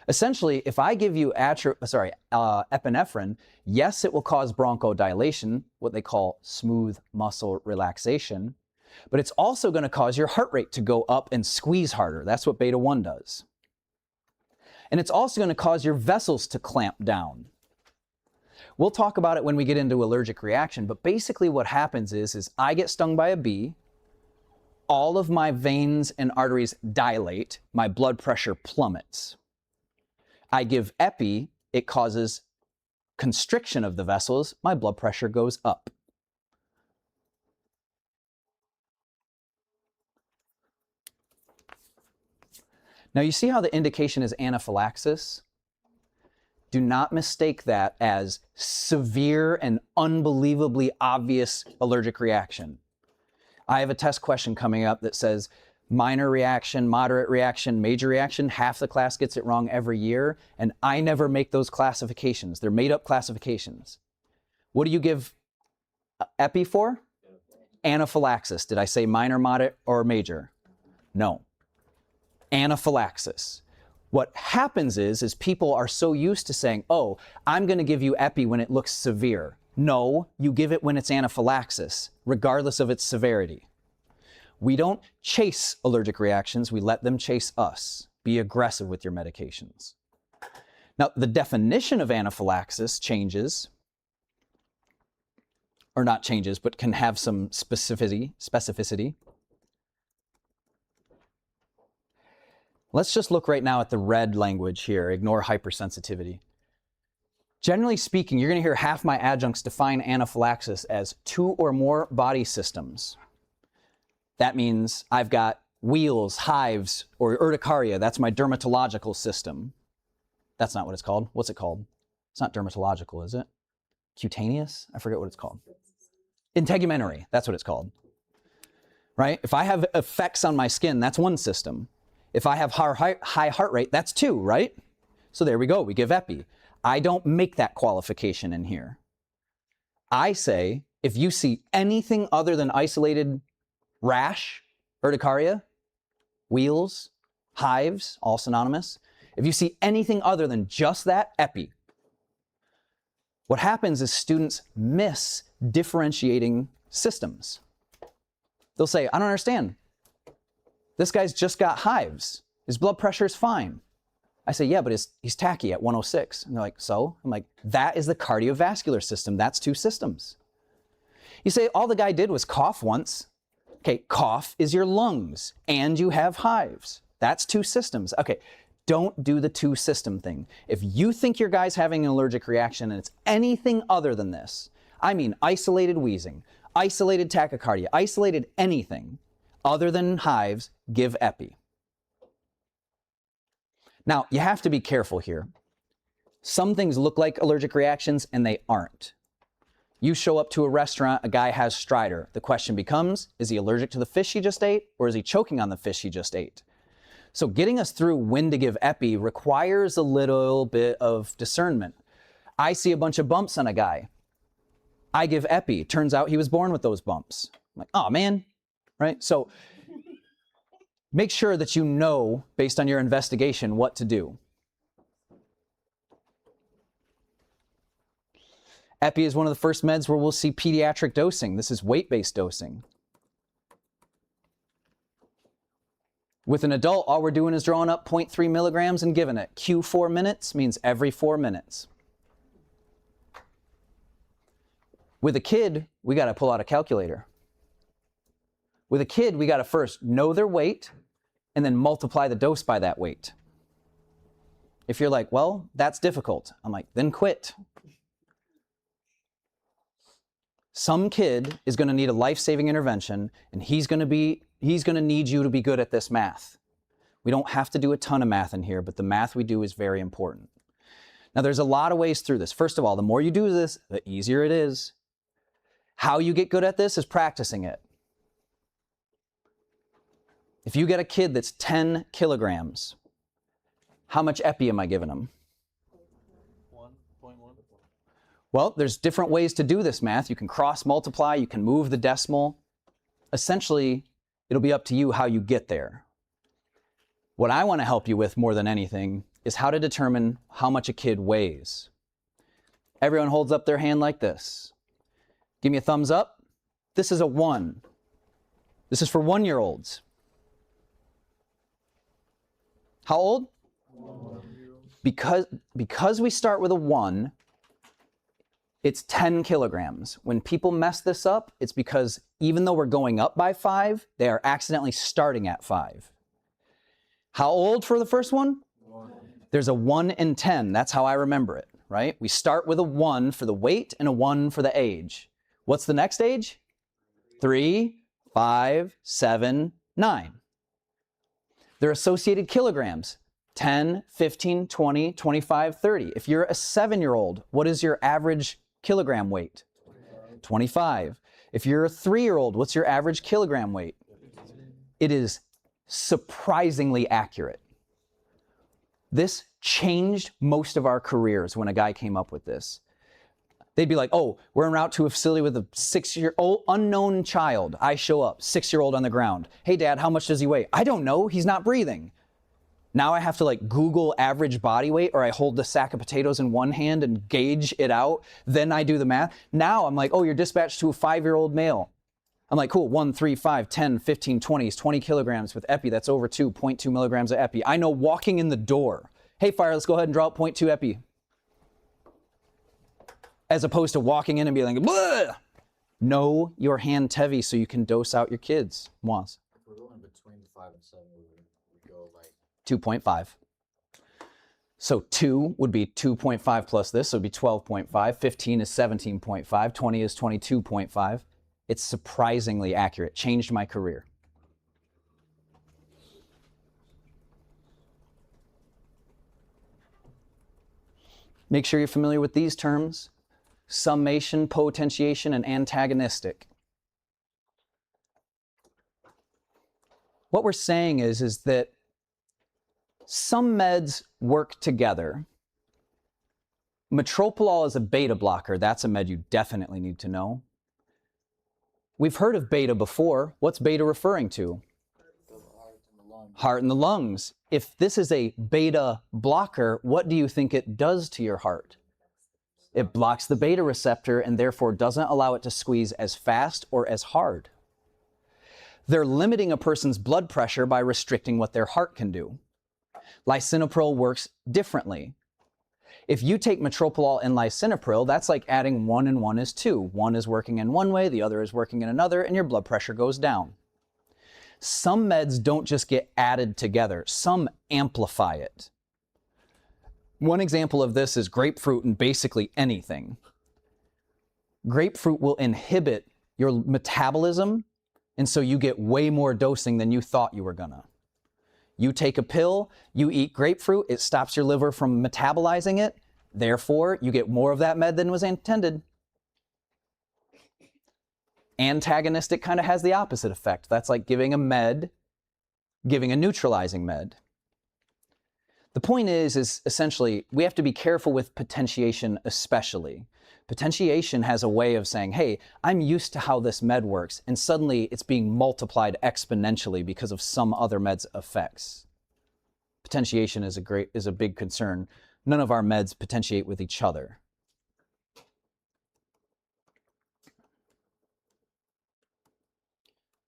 S1: Essentially, if I give you epinephrine, yes, it will cause bronchodilation, what they call smooth muscle relaxation, but it's also going to cause your heart rate to go up and squeeze harder. That's what beta-1 does. And it's also going to cause your vessels to clamp down. We'll talk about it when we get into allergic reaction, but basically what happens is I get stung by a bee, all of my veins and arteries dilate, my blood pressure plummets. I give epi, it causes constriction of the vessels, my blood pressure goes up. Now you see how the indication is anaphylaxis? Do not mistake that as severe and unbelievably obvious allergic reaction. I have a test question coming up that says minor reaction, moderate reaction, major reaction. Half the class gets it wrong every year, and I never make those classifications. They're made up classifications. What do you give epi for? Anaphylaxis. Did I say minor, moderate, or major? No. Anaphylaxis. What happens is people are so used to saying, oh, I'm going to give you epi when it looks severe. No, you give it when it's anaphylaxis, regardless of its severity. We don't chase allergic reactions, we let them chase us. Be aggressive with your medications. Now, the definition of anaphylaxis changes, or not changes, but can have some specificity. Let's just look right now at the red language here, ignore hypersensitivity. Generally speaking, you're going to hear half my adjuncts define anaphylaxis as 2 or more body systems. That means I've got wheals, hives, or urticaria. That's my dermatological system. That's not what it's called. What's it called? It's not dermatological, is it? Cutaneous? I forget what it's called. Integumentary. That's what it's called. Right? If I have effects on my skin, that's one system. If I have high heart rate, that's 2, right? So there we go. We give epi. I don't make that qualification in here. I say, if you see anything other than isolated rash, urticaria, wheals, hives, all synonymous, if you see anything other than just that, epi. What happens is students miss differentiating systems. They'll say, I don't understand. This guy's just got hives. His blood pressure is fine. I say, yeah, but he's tachy at 106. And they're like, so? I'm like, that is the cardiovascular system. That's 2 systems. You say, all the guy did was cough once. Okay, cough is your lungs, and you have hives. That's 2 systems. Okay, don't do the 2 system thing. If you think your guy's having an allergic reaction and it's anything other than this, I mean isolated wheezing, isolated tachycardia, isolated anything other than hives, give epi. Now, you have to be careful here. Some things look like allergic reactions and they aren't. You show up to a restaurant, a guy has stridor. The question becomes, is he allergic to the fish he just ate, or is he choking on the fish he just ate? So getting us through when to give epi requires a little bit of discernment. I see a bunch of bumps on a guy. I give epi. Turns out he was born with those bumps. I'm like, oh man, right? So make sure that you know, based on your investigation, what to do. Epi is one of the first meds where we'll see pediatric dosing. This is weight-based dosing. With an adult, all we're doing is drawing up 0.3 milligrams and giving it. Q4 minutes means every 4 minutes. With a kid, we got to pull out a calculator. With a kid, we got to first know their weight and then multiply the dose by that weight. If you're like, well, that's difficult, I'm like, then quit. Some kid is going to need a life-saving intervention, and he's going to need you to be good at this math. We don't have to do a ton of math in here, but the math we do is very important. Now, there's a lot of ways through this. First of all, the more you do this, the easier it is. How you get good at this is practicing it. If you get a kid that's 10 kilograms, how much epi am I giving them?
S5: 1.1.
S1: Well, there's different ways to do this math. You can cross multiply, you can move the decimal. Essentially, it'll be up to you how you get there. What I want to help you with more than anything is how to determine how much a kid weighs. Everyone holds up their hand like this. Give me a thumbs up. This is a 1. This is for 1-year-olds. How old?
S5: 1.
S1: Because we start with a 1, it's 10 kilograms. When people mess this up, it's because even though we're going up by 5, they are accidentally starting at 5. How old for the first one?
S5: 1.
S1: There's a 1 and 10. That's how I remember it, right? We start with a 1 for the weight and a 1 for the age. What's the next age? 3, 5, 7, 9. They're associated kilograms. 10, 15, 20, 25, 30. If you're a 7-year-old, what is your average kilogram weight? 25. If you're a 3-year-old, what's your average kilogram weight? It is surprisingly accurate. This changed most of our careers when a guy came up with this. They'd be like, oh, we're en route to a facility with a 6-year-old unknown child. I show up, 6-year-old on the ground. Hey, Dad, how much does he weigh? I don't know. He's not breathing. Now I have to like Google average body weight, or I hold the sack of potatoes in one hand and gauge it out. Then I do the math. Now I'm like, oh, you're dispatched to a 5-year-old male. I'm like, cool, 1, 3, 5, 10, 15, 20, 20 kilograms with epi. That's over 2.2 milligrams of epi. I know walking in the door, hey, fire, let's go ahead and draw up 0.2 epi. As opposed to walking in and being like, bleh! Know your hand tevi so you can dose out your kids. Moise.
S7: If we're going between 5 and 7, we go like
S1: 2.5. So 2 would be 2.5 plus this, so it would be 12.5. 15 is 17.5. 20 is 22.5. It's surprisingly accurate. Changed my career. Make sure you're familiar with these terms: summation, potentiation, and antagonistic. What we're saying is that some meds work together. Metoprolol is a beta blocker. That's a med you definitely need to know. We've heard of beta before. What's beta referring to?
S7: the heart and the lungs.
S1: Heart and the lungs. If this is a beta blocker, what do you think it does to your heart? It blocks the beta receptor and therefore doesn't allow it to squeeze as fast or as hard. They're limiting a person's blood pressure by restricting what their heart can do. Lisinopril works differently. If you take metoprolol and lisinopril, that's like adding 1 and 1 is 2. One is working in one way, the other is working in another, and your blood pressure goes down. Some meds don't just get added together, some amplify it. One example of this is grapefruit and basically anything. Grapefruit will inhibit your metabolism, and so you get way more dosing than you thought you were gonna. You take a pill, you eat grapefruit, it stops your liver from metabolizing it, Therefore, you get more of that med than was intended. Antagonistic kind of has the opposite effect. That's like giving a med, giving a neutralizing med. The point is essentially, we have to be careful with potentiation especially. Potentiation has a way of saying, hey, I'm used to how this med works, and suddenly it's being multiplied exponentially because of some other med's effects. Potentiation is a big concern. None of our meds potentiate with each other.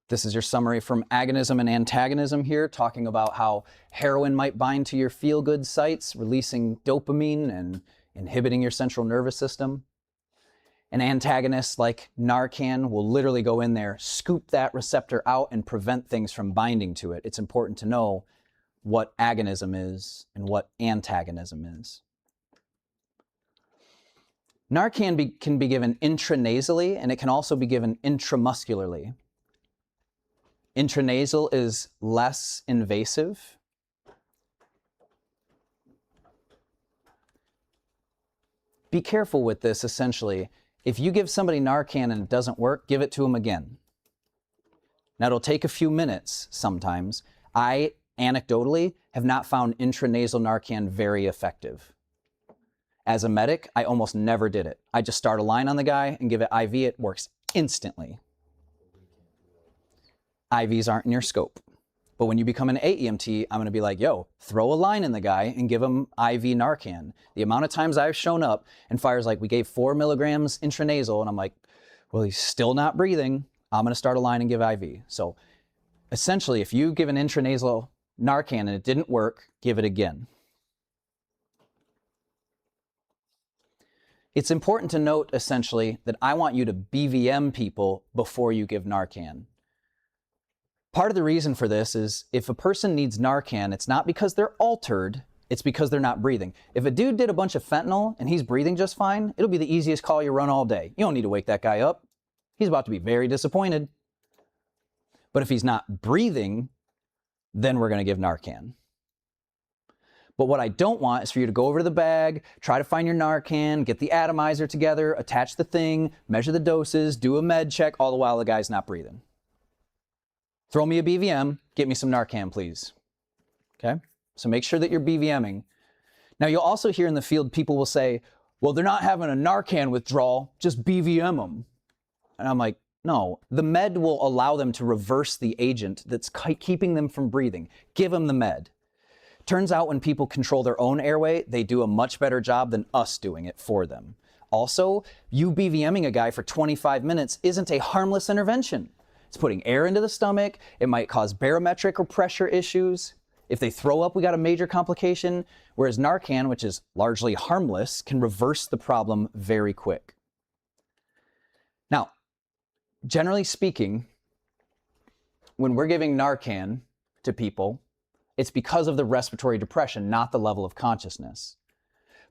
S1: This is your summary from agonism and antagonism here, talking about how heroin might bind to your feel-good sites, releasing dopamine and inhibiting your central nervous system. An antagonist like Narcan will literally go in there, scoop that receptor out, and prevent things from binding to it. It's important to know what agonism is and what antagonism is. Narcan can be given intranasally, and it can also be given intramuscularly. Intranasal is less invasive. Be careful with this, essentially. If you give somebody Narcan and it doesn't work, give it to them again. Now, it'll take a few minutes sometimes. I, anecdotally, have not found intranasal Narcan very effective. As a medic, I almost never did it. I just start a line on the guy and give it IV. It works instantly. IVs aren't in your scope. But when you become an AEMT, I'm going to be like, yo, throw a line in the guy and give him IV Narcan. The amount of times I've shown up and fire's like, we gave 4 milligrams intranasal, and I'm like, well, he's still not breathing. I'm going to start a line and give IV. So essentially, if you give an intranasal Narcan and it didn't work, give it again. It's important to note, essentially, that I want you to BVM people before you give Narcan. Part of the reason for this is if a person needs Narcan, it's not because they're altered, it's because they're not breathing. If a dude did a bunch of fentanyl and he's breathing just fine, it'll be the easiest call you run all day. You don't need to wake that guy up. He's about to be very disappointed. But if he's not breathing, then we're going to give Narcan. But what I don't want is for you to go over to the bag, try to find your Narcan, get the atomizer together, attach the thing, measure the doses, do a med check, all the while the guy's not breathing. Throw me a BVM, get me some Narcan, please. Okay? So make sure that you're BVMing. Now, you'll also hear in the field people will say, well, they're not having a Narcan withdrawal, just BVM them. And I'm like, no, the med will allow them to reverse the agent that's keeping them from breathing. Give them the med. Turns out when people control their own airway, they do a much better job than us doing it for them. Also, you BVMing a guy for 25 minutes isn't a harmless intervention. It's putting air into the stomach. It might cause barometric or pressure issues. If they throw up, we got a major complication. Whereas Narcan, which is largely harmless, can reverse the problem very quick. Now, generally speaking, when we're giving Narcan to people, it's because of the respiratory depression, not the level of consciousness.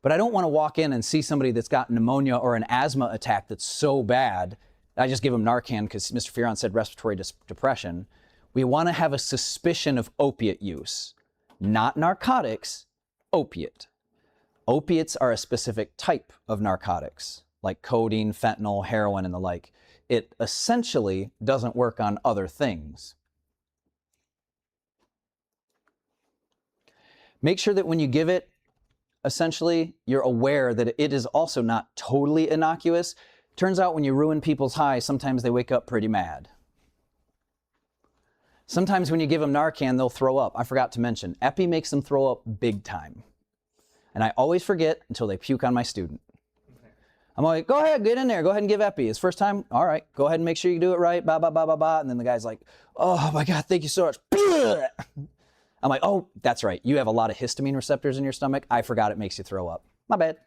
S1: But I don't want to walk in and see somebody that's got pneumonia or an asthma attack that's so bad, I just give them Narcan because Mr. Fearon said respiratory depression. We want to have a suspicion of opiate use, not narcotics, opiate. Opiates are a specific type of narcotics, like codeine, fentanyl, heroin, and the like. It essentially doesn't work on other things. Make sure that when you give it, essentially, you're aware that it is also not totally innocuous. Turns out when you ruin people's high, sometimes they wake up pretty mad. Sometimes when you give them Narcan, they'll throw up. I forgot to mention, Epi makes them throw up big time. And I always forget until they puke on my student. I'm like, go ahead, get in there. Go ahead and give Epi. It's first time. All right, go ahead and make sure you do it right. Blah, blah, blah, blah, blah. And then the guy's like, oh my God, thank you so much. I'm like, oh, that's right. You have a lot of histamine receptors in your stomach. I forgot it makes you throw up. My bad.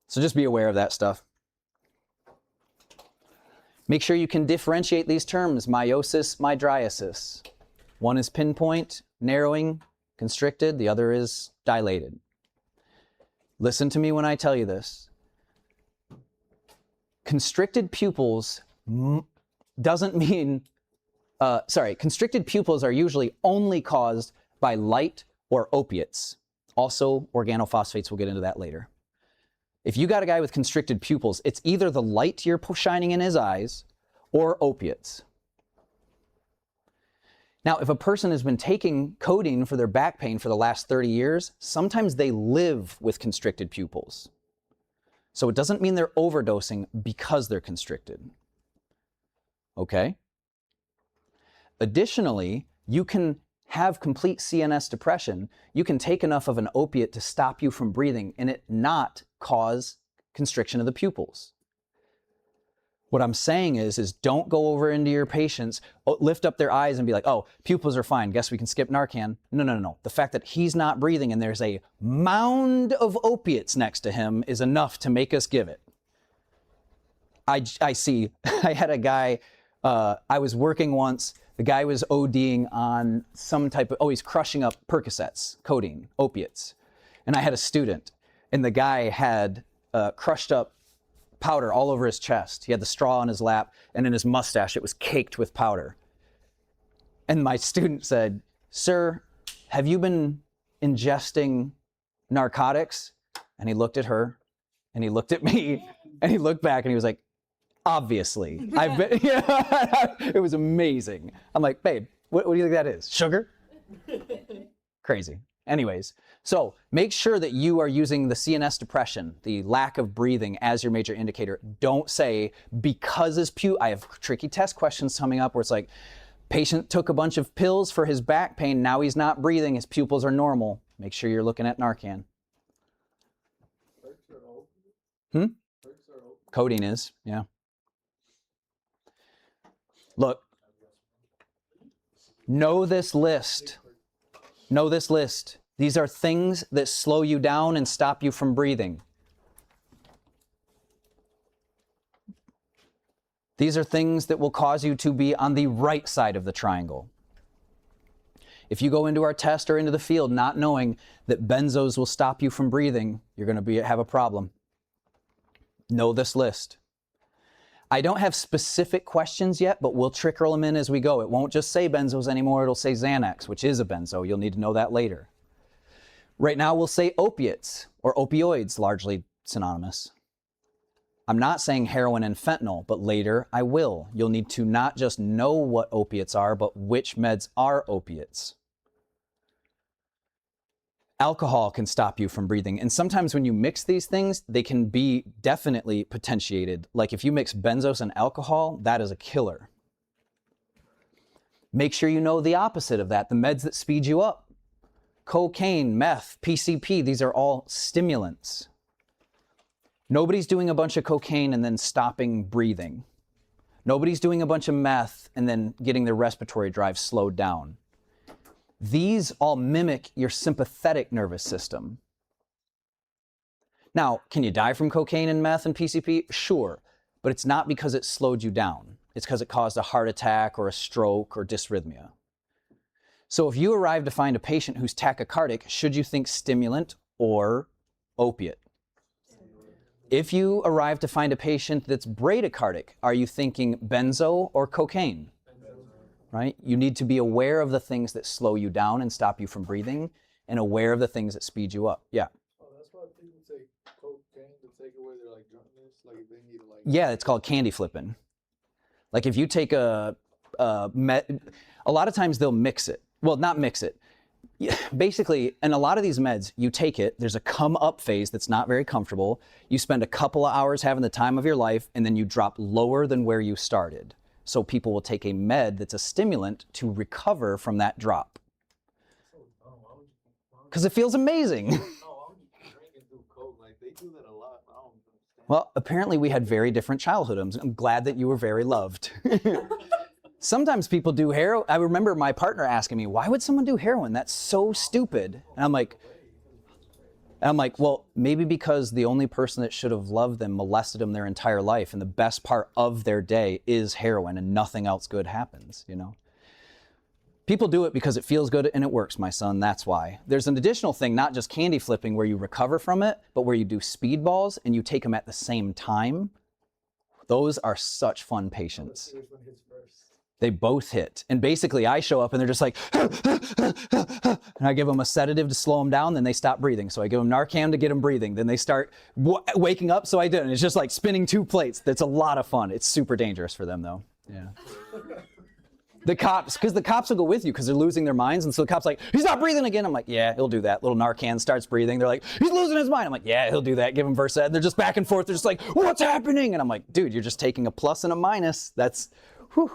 S1: So just be aware of that stuff. Make sure you can differentiate these terms, meiosis, mydriasis. One is pinpoint, narrowing, constricted. The other is dilated. Listen to me when I tell you this. Constricted pupils doesn't mean, constricted pupils are usually only caused by light or opiates. Also, organophosphates, we'll get into that later. If you got a guy with constricted pupils, it's either the light you're shining in his eyes or opiates. Now, if a person has been taking codeine for their back pain for the last 30 years, sometimes they live with constricted pupils. So it doesn't mean they're overdosing because they're constricted. Okay? Additionally, you can have complete CNS depression. You can take enough of an opiate to stop you from breathing and it not cause constriction of the pupils. What I'm saying is don't go over into your patients, lift up their eyes and be like, oh, pupils are fine. Guess we can skip Narcan. No. The fact that he's not breathing and there's a mound of opiates next to him is enough to make us give it. I see. I had a guy, I was working once. The guy was ODing on some type of, he's crushing up Percocets, codeine, opiates. And I had a student, and the guy had crushed up powder all over his chest. He had the straw on his lap, and in his mustache, it was caked with powder. And my student said, sir, have you been ingesting narcotics? And he looked at her, and he looked at me, and he looked back, and he was like, obviously. I've been, it was amazing. I'm like, babe, what do you think that is? Sugar? Crazy. Anyways, so make sure that you are using the CNS depression, the lack of breathing, as your major indicator. Don't say, because his I have tricky test questions coming up where it's like, patient took a bunch of pills for his back pain, now he's not breathing, his pupils are normal. Make sure you're looking at Narcan. Codeine is, yeah. Look, know this list. Know this list. These are things that slow you down and stop you from breathing. These are things that will cause you to be on the right side of the triangle. If you go into our test or into the field not knowing that benzos will stop you from breathing, you're going to have a problem. Know this list. I don't have specific questions yet, but we'll trickle them in as we go. It won't just say benzos anymore, it'll say Xanax, which is a benzo. You'll need to know that later. Right now we'll say opiates, or opioids, largely synonymous. I'm not saying heroin and fentanyl, but later I will. You'll need to not just know what opiates are, but which meds are opiates. Alcohol can stop you from breathing. And sometimes when you mix these things, they can be definitely potentiated. Like if you mix benzos and alcohol, that is a killer. Make sure you know the opposite of that, the meds that speed you up. Cocaine, meth, PCP, these are all stimulants. Nobody's doing a bunch of cocaine and then stopping breathing. Nobody's doing a bunch of meth and then getting their respiratory drive slowed down. These all mimic your sympathetic nervous system. Now, can you die from cocaine and meth and PCP? Sure, but it's not because it slowed you down. It's because it caused a heart attack or a stroke or dysrhythmia. So if you arrive to find a patient who's tachycardic, should you think stimulant or opiate? If you arrive to find a patient that's bradycardic, are you thinking benzo or cocaine? Right? You need to be aware of the things that slow you down and stop you from breathing, and aware of the things that speed you up. Yeah.
S5: Oh, that's why people take cocaine to take away their like drunkenness. Like they need to like.
S1: Yeah, it's called candy flipping. Like if you take a lot of times they'll mix it. Well, not mix it. Basically, in a lot of these meds, you take it, there's a come up phase that's not very comfortable. You spend a couple of hours having the time of your life, and then you drop lower than where you started. So people will take a med that's a stimulant to recover from that drop. Because it feels amazing.
S5: No, why would you drink and do coke? Like they do that a lot. I don't understand.
S1: Well, apparently we had very different childhoods. I'm glad that you were very loved. Sometimes people do heroin. I remember my partner asking me, why would someone do heroin? That's so stupid. And I'm like, well, maybe because the only person that should have loved them molested them their entire life, and the best part of their day is heroin, and nothing else good happens, you know? People do it because it feels good and it works, my son, that's why. There's an additional thing, not just candy flipping where you recover from it, but where you do speedballs and you take them at the same time. Those are such fun patients.
S5: Which one hits first?
S1: They both hit. And basically I show up and they're just like, and I give them a sedative to slow them down, then they stop breathing. So I give them Narcan to get them breathing. Then they start waking up, so I do it. And it's just like spinning 2 plates. That's a lot of fun. It's super dangerous for them though. Yeah. The cops, because the cops will go with you because they're losing their minds. And so the cop's like, he's not breathing again. I'm like, yeah, he'll do that. Little Narcan starts breathing. They're like, he's losing his mind. I'm like, yeah, he'll do that. Give him Versed. And they're just back and forth. They're just like, what's happening? And I'm like, dude, you're just taking a plus and a minus. That's, whew.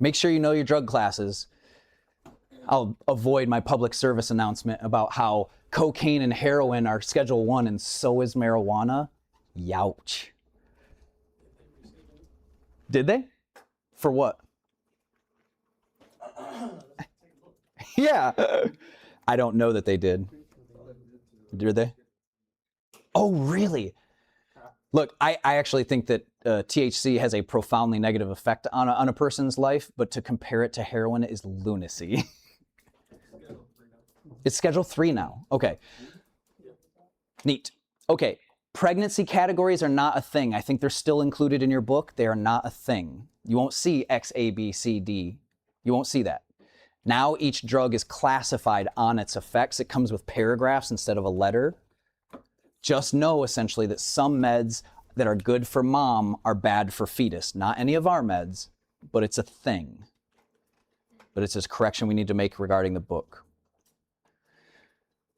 S1: Make sure you know your drug classes. I'll avoid my public service announcement about how cocaine and heroin are Schedule 1 and so is marijuana. Youch. Did they? For what? Yeah. I don't know that they did. Did they? Oh, really? Look, I actually think that THC has a profoundly negative effect on a person's life, but to compare it to heroin is lunacy. It's Schedule 3 now. Okay. Neat. Okay. Pregnancy categories are not a thing. I think they're still included in your book. They are not a thing. You won't see X, A, B, C, D. You won't see that. Now each drug is classified on its effects. It comes with paragraphs instead of a letter. Just know essentially that some meds that are good for mom are bad for fetus. Not any of our meds, but it's a thing. But it's a correction we need to make regarding the book.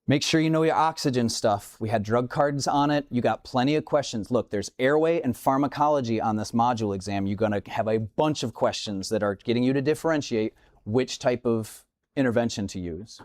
S1: Make sure you know your oxygen stuff. We had drug cards on it. You got plenty of questions. Look, there's airway and pharmacology on this module exam. You're going to have a bunch of questions that are getting you to differentiate which type of intervention to use.